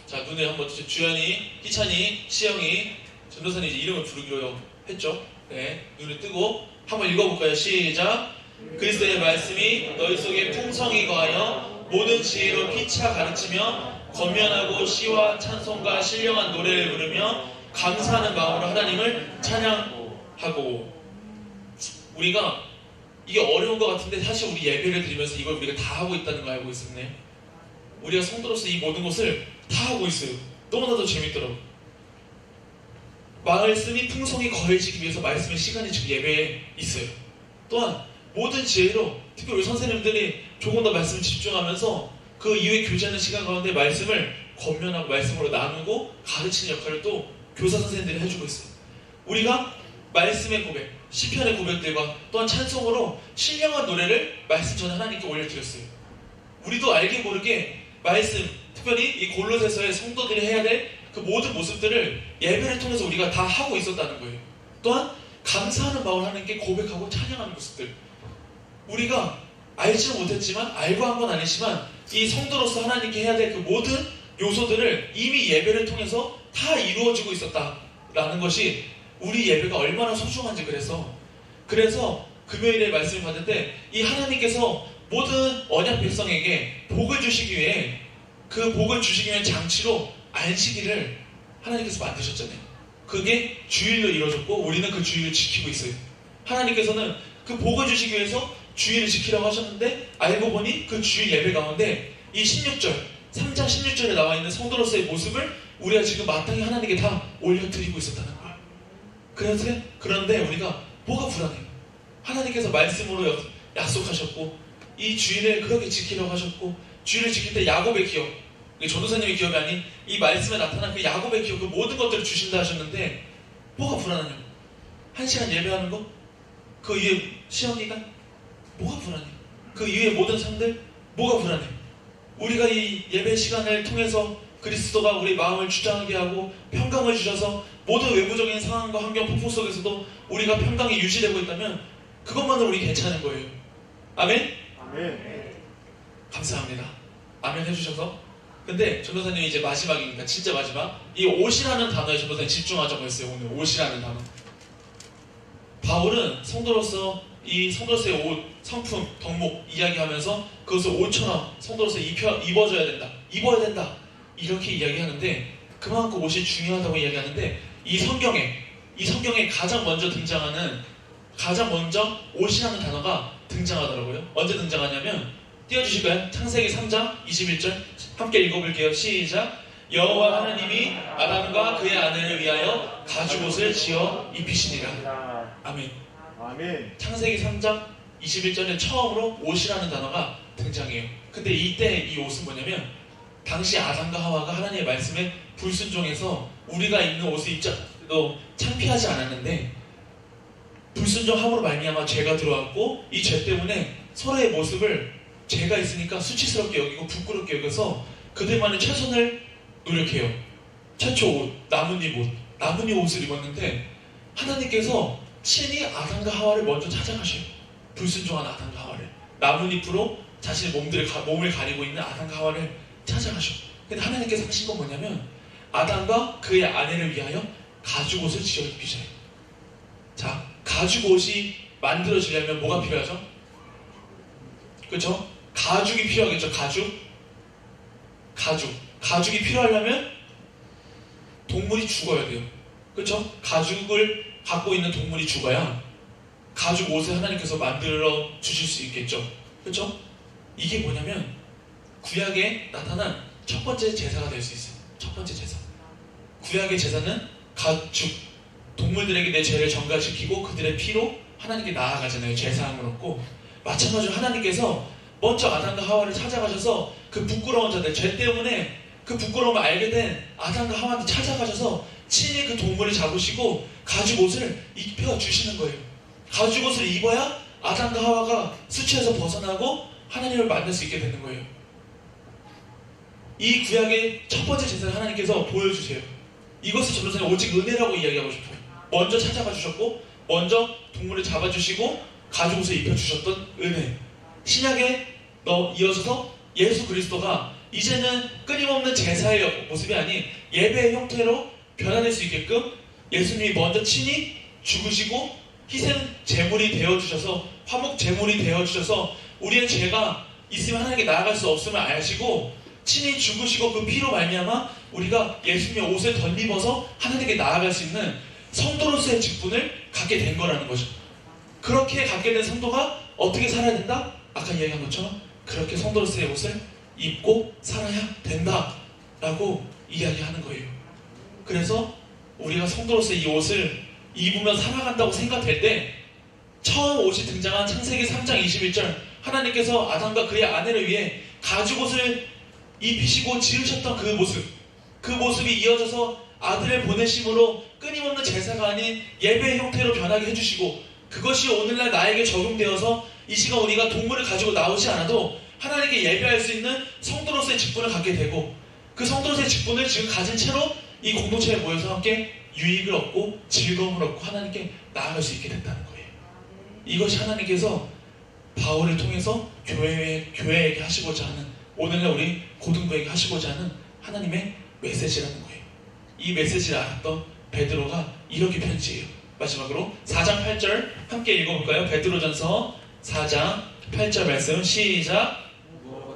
자, 눈을 한번 주연이, 희찬이, 시영이, 전도사님 이제 이름을 부르기로 했죠. 네, 눈을 뜨고 한번 읽어볼까요? 시작. 그리스도의 말씀이 너희 속에 풍성히 거하여 모든 지혜로 피차 가르치며 권면하고 시와 찬송과 신령한 노래를 부르며 감사하는 마음으로 하나님을 찬양하고. 우리가 이게 어려운 것 같은데 사실 우리 예배를 드리면서 이걸 우리가 다 하고 있다는 걸 알고 있었네. 우리가 성도로서 이 모든 것을 다 하고 있어요. 너무나도 재밌더라고. 말씀이 풍성히 거해지기 위해서 말씀의 시간이 지금 예배에 있어요. 또한 모든 지혜로 특히 우리 선생님들이 조금 더 말씀을 집중하면서 그 이후에 교제하는 시간 가운데 말씀을 권면하고 말씀으로 나누고 가르치는 역할을 또 교사 선생님들이 해주고 있어요. 우리가 말씀의 고백, 시편의 고백들과 또한 찬송으로 신령한 노래를 말씀 전에 하나님께 올려드렸어요. 우리도 알게 모르게 말씀, 특별히 이 골로새서의 성도들이 해야 될 그 모든 모습들을 예배를 통해서 우리가 다 하고 있었다는 거예요. 또한 감사하는 마음을 하나님께 고백하고 찬양하는 모습들, 우리가 알지는 못했지만 알고 한 건 아니지만 이 성도로서 하나님께 해야 될 그 모든 요소들을 이미 예배를 통해서 다 이루어지고 있었다라는 것이 우리 예배가 얼마나 소중한지. 그래서 금요일에 말씀을 받을 때 이 하나님께서 모든 언약 백성에게 복을 주시기 위해 그 복을 주시기 위한 장치로 안식일을 하나님께서 만드셨잖아요. 그게 주일로 이루어졌고 우리는 그 주일을 지키고 있어요. 하나님께서는 그 복을 주시기 위해서 주일을 지키라고 하셨는데 알고 보니 그 주일 예배 가운데 이 16절, 3장 16절에 나와 있는 성도로서의 모습을 우리가 지금 마땅히 하나님께 다 올려드리고 있었다는 거예요. 그런데 우리가 뭐가 불안해요? 하나님께서 말씀으로 약속하셨고 이 주일을 그렇게 지키려고 하셨고 주일을 지킬 때 야곱의 기억, 전도사님의 기업이 아닌 이 말씀에 나타난 그 야곱의 기업, 그 모든 것들을 주신다 하셨는데 뭐가 불안하냐고. 1시간 예배하는 거? 그 이후에 시험기간? 뭐가 불안해? 그 이후에 모든 삶들? 뭐가 불안해? 우리가 이 예배 시간을 통해서 그리스도가 우리 마음을 주장하게 하고 평강을 주셔서 모든 외부적인 상황과 환경 폭풍 속에서도 우리가 평강이 유지되고 있다면 그것만으로 우리 괜찮은 거예요. 아멘? 아멘. 감사합니다. 아멘 해주셔서. 근데 전도사님이 이제 마지막이니까 진짜 마지막, 이 옷이라는 단어에 전도사님 집중하자고 했어요. 오늘 옷이라는 단어. 바울은 성도로서 이 성도로서의 옷, 성품, 덕목 이야기하면서 그것을 옷처럼 성도로서 입어줘야 된다, 입어야 된다 이렇게 이야기하는데, 그만큼 옷이 중요하다고 이야기하는데 이 성경에 가장 먼저 옷이라는 단어가 등장하더라고요. 언제 등장하냐면, 띄워주실까요? 창세기 3장 21절 함께 읽어볼게요. 시작. 여호와 하나님이 아담과 그의 아내를 위하여 가죽옷을 지어 입히시니라. 아멘. 아멘. 창세기 3장 21절에 처음으로 옷이라는 단어가 등장해요. 근데 이때 이 옷은 뭐냐면, 당시 아담과 하와가 하나님의 말씀에 불순종해서 우리가 입는 옷을 입자도 창피하지 않았는데, 불순종함으로 말미암아 죄가 들어왔고, 이 죄 때문에 서로의 모습을 죄가 있으니까 수치스럽게 여기고 부끄럽게 여겨서 그들만의 최선을 노력해요. 최초 옷, 나뭇잎 옷을 입었는데, 하나님께서 친히 아담과 하와를 먼저 찾아가셔요. 불순종한 아담과 하와를 나뭇잎으로 자신의 몸을 가리고 있는 아담과 하와를 찾아가셔. 근데 하나님께서 하신 건 뭐냐면, 아담과 그의 아내를 위하여 가죽옷을 지어 입히셔요. 자, 가죽옷이 만들어지려면 뭐가 필요하죠? 그렇죠? 가죽이 필요하겠죠. 가죽이 필요하려면 동물이 죽어야 돼요. 그렇죠? 가죽을 갖고 있는 동물이 죽어야 가죽 옷을 하나님께서 만들어 주실 수 있겠죠. 그렇죠? 이게 뭐냐면 구약에 나타난 첫 번째 제사가 될 수 있어요. 첫 번째 제사. 구약의 제사는 가죽, 동물들에게 내 죄를 전가시키고 그들의 피로 하나님께 나아가잖아요. 제사함을 얻고. 마찬가지로 하나님께서 먼저 아담과 하와를 찾아가셔서 그 부끄러운 자들, 죄 때문에 그 부끄러움을 알게 된 아담과 하와한테 찾아가셔서 친히 그 동물을 잡으시고 가죽 옷을 입혀주시는 거예요. 가죽 옷을 입어야 아담과 하와가 수치에서 벗어나고 하나님을 만날 수 있게 되는 거예요. 이 구약의 첫 번째 제사를 하나님께서 보여주세요. 이것을 전도사님 오직 은혜라고 이야기하고 싶어요. 먼저 찾아가 주셨고, 먼저 동물을 잡아주시고 가죽 옷을 입혀주셨던 은혜. 신약에 이어져서 예수 그리스도가 이제는 끊임없는 제사의 모습이 아닌 예배의 형태로 변화될 수 있게끔 예수님이 먼저 친히 죽으시고 희생 제물이 되어주셔서, 화목 제물이 되어주셔서 우리의 죄가 있으면 하나님께 나아갈 수 없음을 아시고 친히 죽으시고 그 피로 말미암아 우리가 예수님의 옷을 덧입어서 하나님께 나아갈 수 있는 성도로서의 직분을 갖게 된 거라는 거죠. 그렇게 갖게 된 성도가 어떻게 살아야 된다? 아까 이야기한 것처럼 그렇게 성도로서의 옷을 입고 살아야 된다 라고 이야기하는 거예요. 그래서 우리가 성도로서의 이 옷을 입으며 살아간다고 생각될 때, 처음 옷이 등장한 창세기 3장 21절 하나님께서 아담과 그의 아내를 위해 가죽옷을 입히시고 지으셨던 그 모습이 이어져서 아들을 보내심으로 끊임없는 제사가 아닌 예배의 형태로 변하게 해주시고, 그것이 오늘날 나에게 적용되어서 이 시간 우리가 동물을 가지고 나오지 않아도 하나님께 예배할 수 있는 성도로서의 직분을 갖게 되고, 그 성도로서의 직분을 지금 가진 채로 이 공동체에 모여서 함께 유익을 얻고 즐거움을 얻고 하나님께 나아갈 수 있게 됐다는 거예요. 이것이 하나님께서 바울을 통해서 교회에게 하시고자 하는, 오늘날 우리 고등부에게 하시고자 하는 하나님의 메시지라는 거예요. 이 메시지를 알았던 베드로가 이렇게 편지해요. 마지막으로 4장 8절 함께 읽어볼까요? 베드로전서 4장 8절 말씀 시작.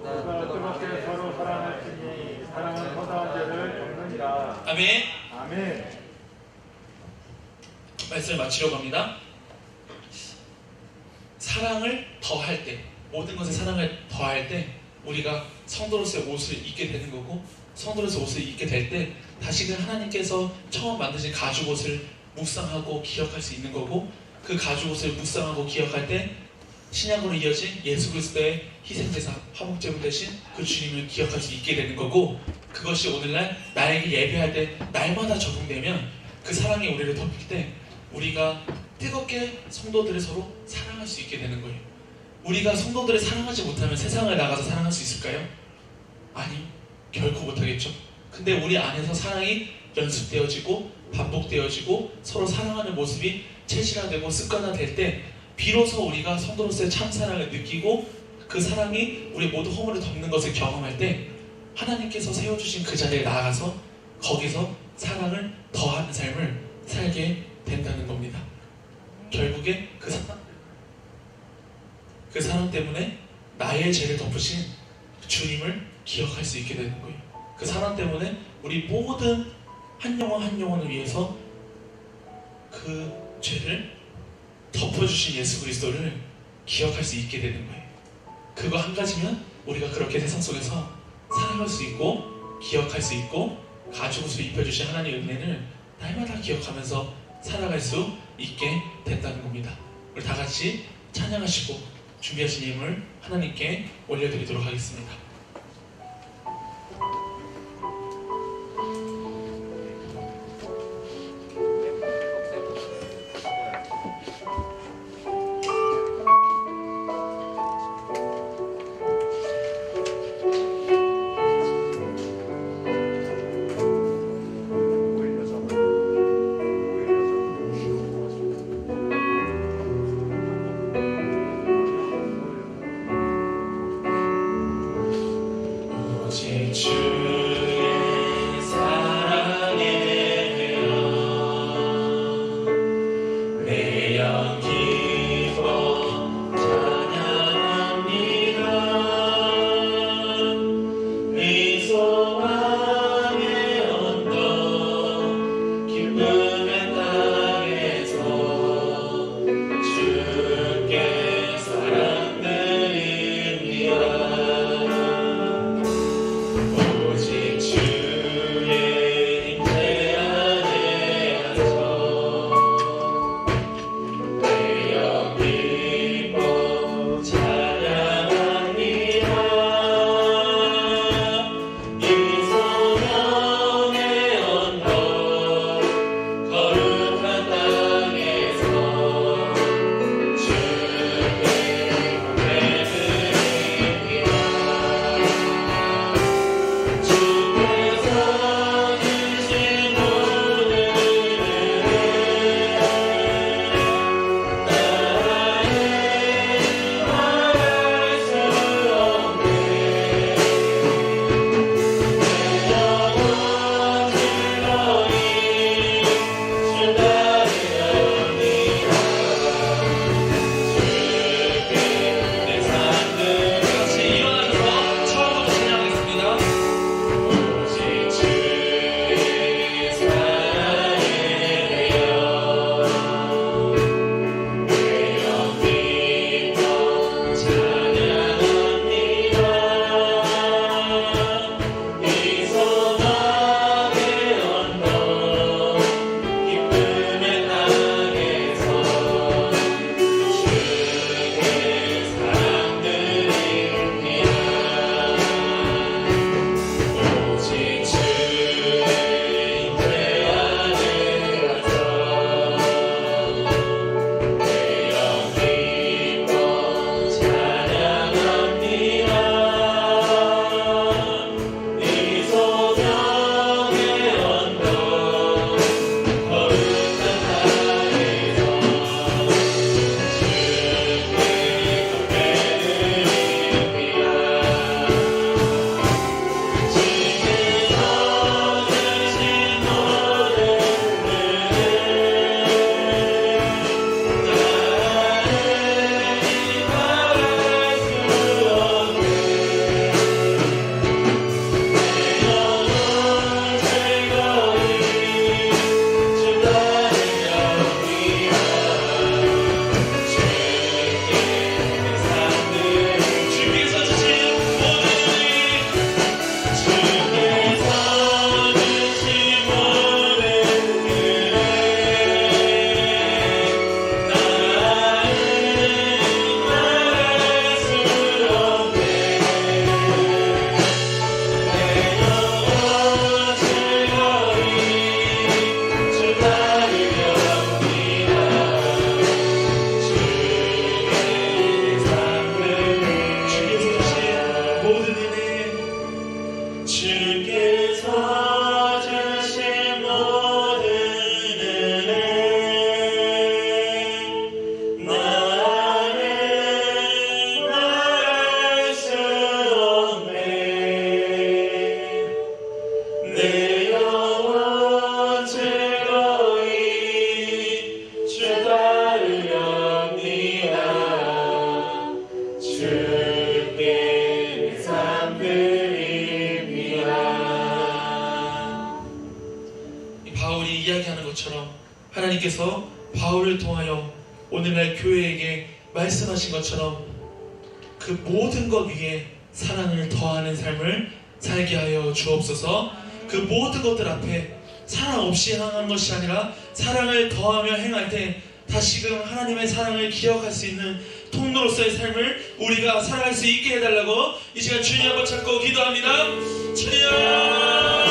뜨겁게 서로 사랑하시니 사랑은 허다한 죄를 덮느니라. 아멘. 아멘. 말씀을 마치려고 합니다. 사랑을 더할 때, 모든 것에 사랑을 더할 때 우리가 성도로서의 옷을 입게 되는 거고, 성도로서의 옷을 입게 될 때 다시금 하나님께서 처음 만드신 가죽옷을 묵상하고 기억할 수 있는 거고, 그 가죽옷을 묵상하고 기억할 때 신약으로 이어진 예수 그리스도의 희생제사, 화목제물 대신 그 주님을 기억할 수 있게 되는 거고, 그것이 오늘날 나에게 예배할 때 날마다 적용되면 그 사랑이 우리를 덮을 때 우리가 뜨겁게 성도들을 서로 사랑할 수 있게 되는 거예요. 우리가 성도들을 사랑하지 못하면 세상을 나가서 사랑할 수 있을까요? 아니, 결코 못하겠죠. 근데 우리 안에서 사랑이 연습되어지고 반복되어지고 서로 사랑하는 모습이 체질화되고 습관화될 때 비로소 우리가 성도로서의 참사랑을 느끼고 그 사랑이 우리 모두 허물을 덮는 것을 경험할 때 하나님께서 세워주신 그 자리에 나아가서 거기서 사랑을 더하는 삶을 살게 된다는 겁니다. 결국에 그 사랑 때문에 나의 죄를 덮으신 주님을 기억할 수 있게 되는 거예요. 그 사랑 때문에 우리 모든 한 영혼 한 영혼을 위해서 그 죄를 덮어주신 예수 그리스도를 기억할 수 있게 되는 거예요. 그거 한 가지면 우리가 그렇게 세상 속에서 살아갈 수 있고 기억할 수 있고 가죽옷을 입혀주신 하나님의 은혜를 날마다 기억하면서 살아갈 수 있게 된다는 겁니다. 우리 다 같이 찬양하시고 준비하신 예물 하나님께 올려드리도록 하겠습니다. 모든 은혜, 주께서 주신 모든 은혜 나는 말할 수 없네. 내 영혼 즐거이 주 따르렵니다. 주께 삶 드립니다. 이 바울이 이야기하는 것처럼 하나님께서 바울을 통하여 오늘날 교회에게 말씀하신 것처럼 그 모든 것 위에 사랑을 더하는 삶을 살게 하여 주옵소서. 그 모든 것들 앞에 사랑 없이 행하는 것이 아니라 사랑을 더하며 행할 때 다시금 하나님의 사랑을 기억할 수 있는 통로로서의 삶을 우리가 살아갈 수 있게 해달라고 이 시간 주님 한번 찾고 기도합니다. 주여,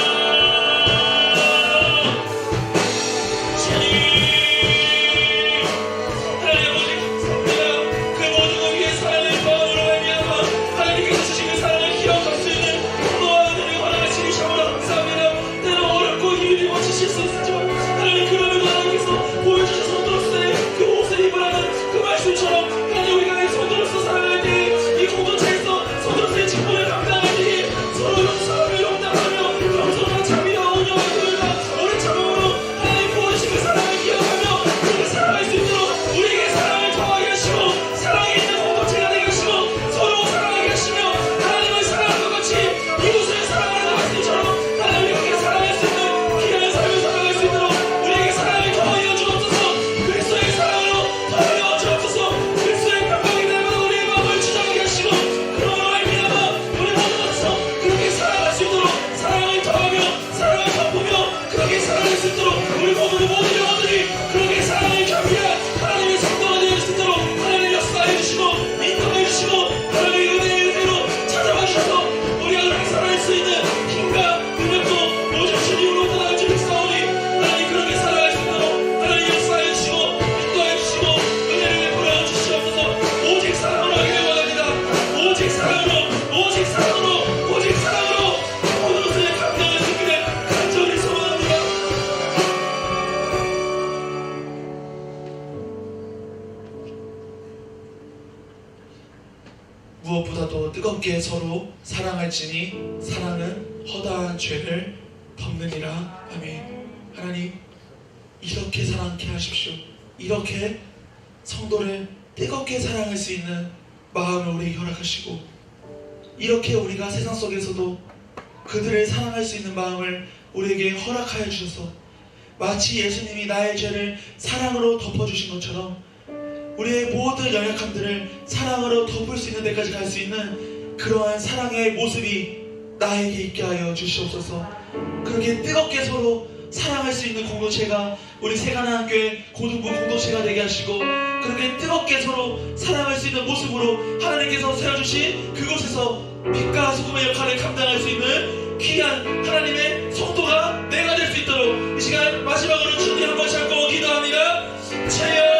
무엇보다도 뜨겁게 서로 사랑할지니 사랑은 허다한 죄를 덮느니라. 아멘. 하나님, 이렇게 사랑케 하십시오. 이렇게 성도를 뜨겁게 사랑할 수 있는 마음을 우리에게 허락하시고, 이렇게 우리가 세상 속에서도 그들을 사랑할 수 있는 마음을 우리에게 허락하여 주셔서 마치 예수님이 나의 죄를 사랑으로 덮어주신 것처럼 우리의 모든 연약함들을 사랑으로 덮을 수 있는 데까지 갈 수 있는 그러한 사랑의 모습이 나에게 있게 하여 주시옵소서. 그렇게 뜨겁게 서로 사랑할 수 있는 공동체가 우리 새가나안교회 고등부 공동체가 되게 하시고, 그렇게 뜨겁게 서로 사랑할 수 있는 모습으로 하나님께서 세워주신 그곳에서 빛과 소금의 역할을 감당할 수 있는 귀한 하나님의 성도가 내가 될 수 있도록 이 시간 마지막으로 주님 한번 잡고 기도합니다. 주여,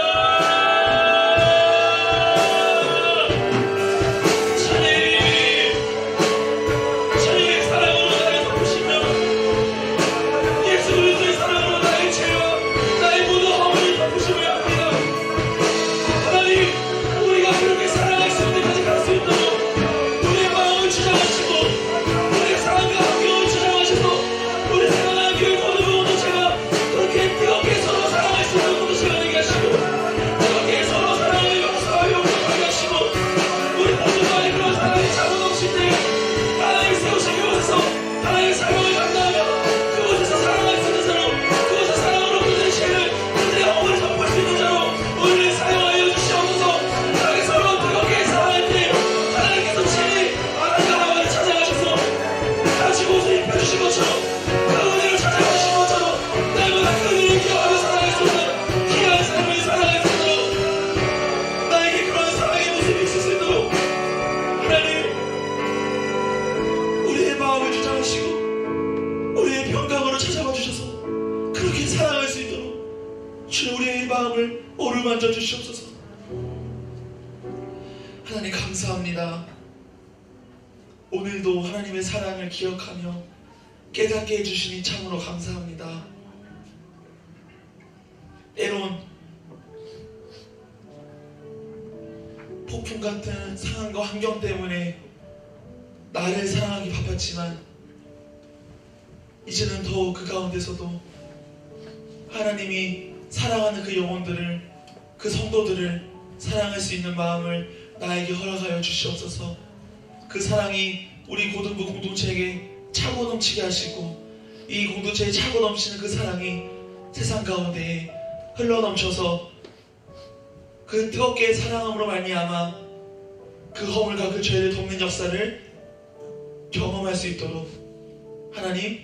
만져 주시옵소서. 하나님 감사합니다. 오늘 오늘도 하나님의 사랑을 기억하며 깨닫게 해주시니 참으로 감사합니다. 때론 폭풍 같은 상황과 환경 때문에 나를 사랑하기 바빴지만 이제는 더욱 그 가운데서도 하나님이 사랑하는 그 영혼들을, 그 성도들을 사랑할 수 있는 마음을 나에게 허락하여 주시옵소서. 그 사랑이 우리 고등부 공동체에게 차고 넘치게 하시고 이 공동체에 차고 넘치는 그 사랑이 세상 가운데에 흘러넘쳐서 그 뜨겁게 사랑함으로 말미암아 그 허물과 그 죄를 돕는 역사를 경험할 수 있도록 하나님,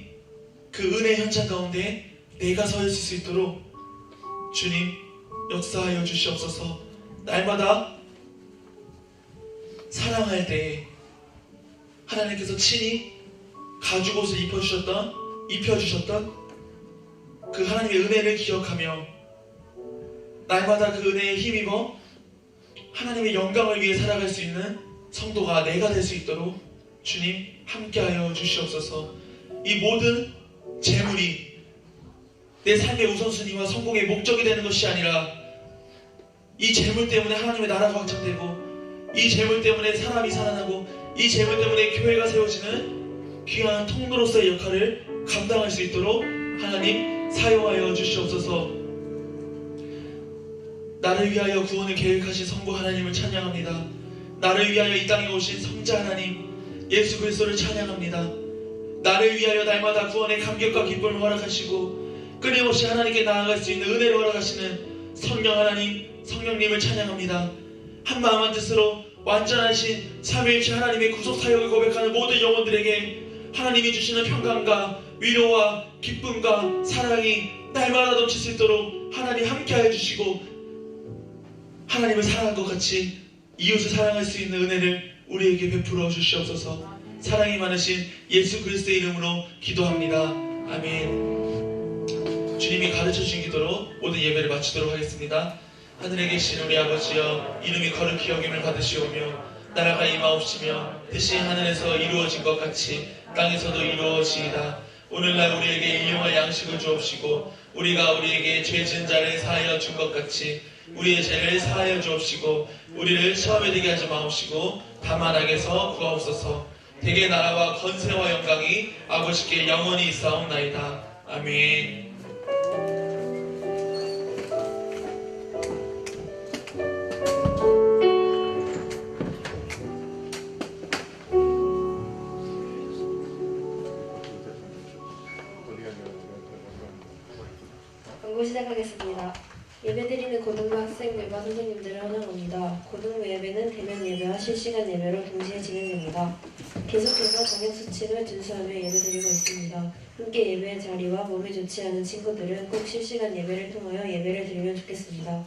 그 은혜 현장 가운데 내가 서 있을 수 있도록 주님 역사하여 주시옵소서. 날마다 사랑할 때에 하나님께서 친히 가죽옷을 입혀주셨던 그 하나님의 은혜를 기억하며 날마다 그 은혜에 힘입어 하나님의 영광을 위해 살아갈 수 있는 성도가 내가 될 수 있도록 주님 함께하여 주시옵소서. 이 모든 재물이 내 삶의 우선순위와 성공의 목적이 되는 것이 아니라 이 재물 때문에 하나님의 나라가 확장되고 이 재물 때문에 사람이 살아나고 이 재물 때문에 교회가 세워지는 귀한 통로로서의 역할을 감당할 수 있도록 하나님 사용하여 주시옵소서. 나를 위하여 구원을 계획하신 성부 하나님을 찬양합니다. 나를 위하여 이 땅에 오신 성자 하나님 예수 그리스도를 찬양합니다. 나를 위하여 날마다 구원의 감격과 기쁨을 허락하시고 끊임없이 하나님께 나아갈 수 있는 은혜를 허락하시는 성령 하나님, 성령님을 찬양합니다. 한마음 한뜻으로 완전하신 삼위일체 하나님의 구속사역을 고백하는 모든 영혼들에게 하나님이 주시는 평강과 위로와 기쁨과 사랑이 날마다 넘칠 수 있도록 하나님 함께하여 주시고 하나님을 사랑한 것 같이 이웃을 사랑할 수 있는 은혜를 우리에게 베풀어 주시옵소서. 사랑이 많으신 예수 그리스도의 이름으로 기도합니다. 아멘. 주님이 가르쳐주신 기도로 모든 예배를 마치도록 하겠습니다. 하늘에 계신 우리 아버지여, 이름이 거룩히 여김을 받으시오며 나라가 임하옵시며 뜻이 하늘에서 이루어진 것 같이 땅에서도 이루어지이다. 오늘날 우리에게 일용할 양식을 주옵시고 우리가 우리에게 죄 지은 자를 사하여 준 것 같이 우리의 죄를 사하여 주옵시고 우리를 시험에 들게 하지 마옵시고 다만 악에서 구하옵소서. 대개 나라와 권세와 영광이 아버지께 영원히 있사옵나이다. 아멘. 광고 시작하겠습니다. 예배드리는 고등부 학생들과 선생님들을 환영합니다. 고등부 예배는 대면 예배와 실시간 예배로 동시에 진행됩니다. 계속해서 방역수칙을 준수하며 예배드리고 있습니다. 함께 예배의 자리와 몸이 좋지 않은 친구들은 꼭 실시간 예배를 통하여 예배를 드리면 좋겠습니다.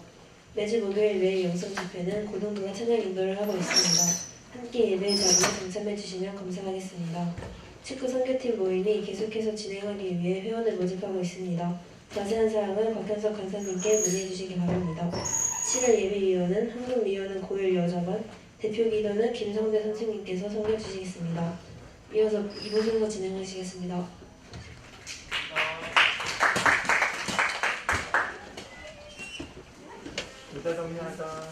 매주 목요일 매일 영성 집회는 고등부가 찬양 인도를 하고 있습니다. 함께 예배의 자리에 동참해 주시면 감사하겠습니다. 축구 선교팀 모임이 계속해서 진행하기 위해 회원을 모집하고 있습니다. 자세한 사항은 박현석 간사님께 문의해 주시기 바랍니다. 7월 예배위원은 한국미원은 고일 여자반, 대표기도는 김성대 선생님께서 섬겨 주시겠습니다. 이어서 2부 순서 진행하시겠습니다. 의사 정리하자.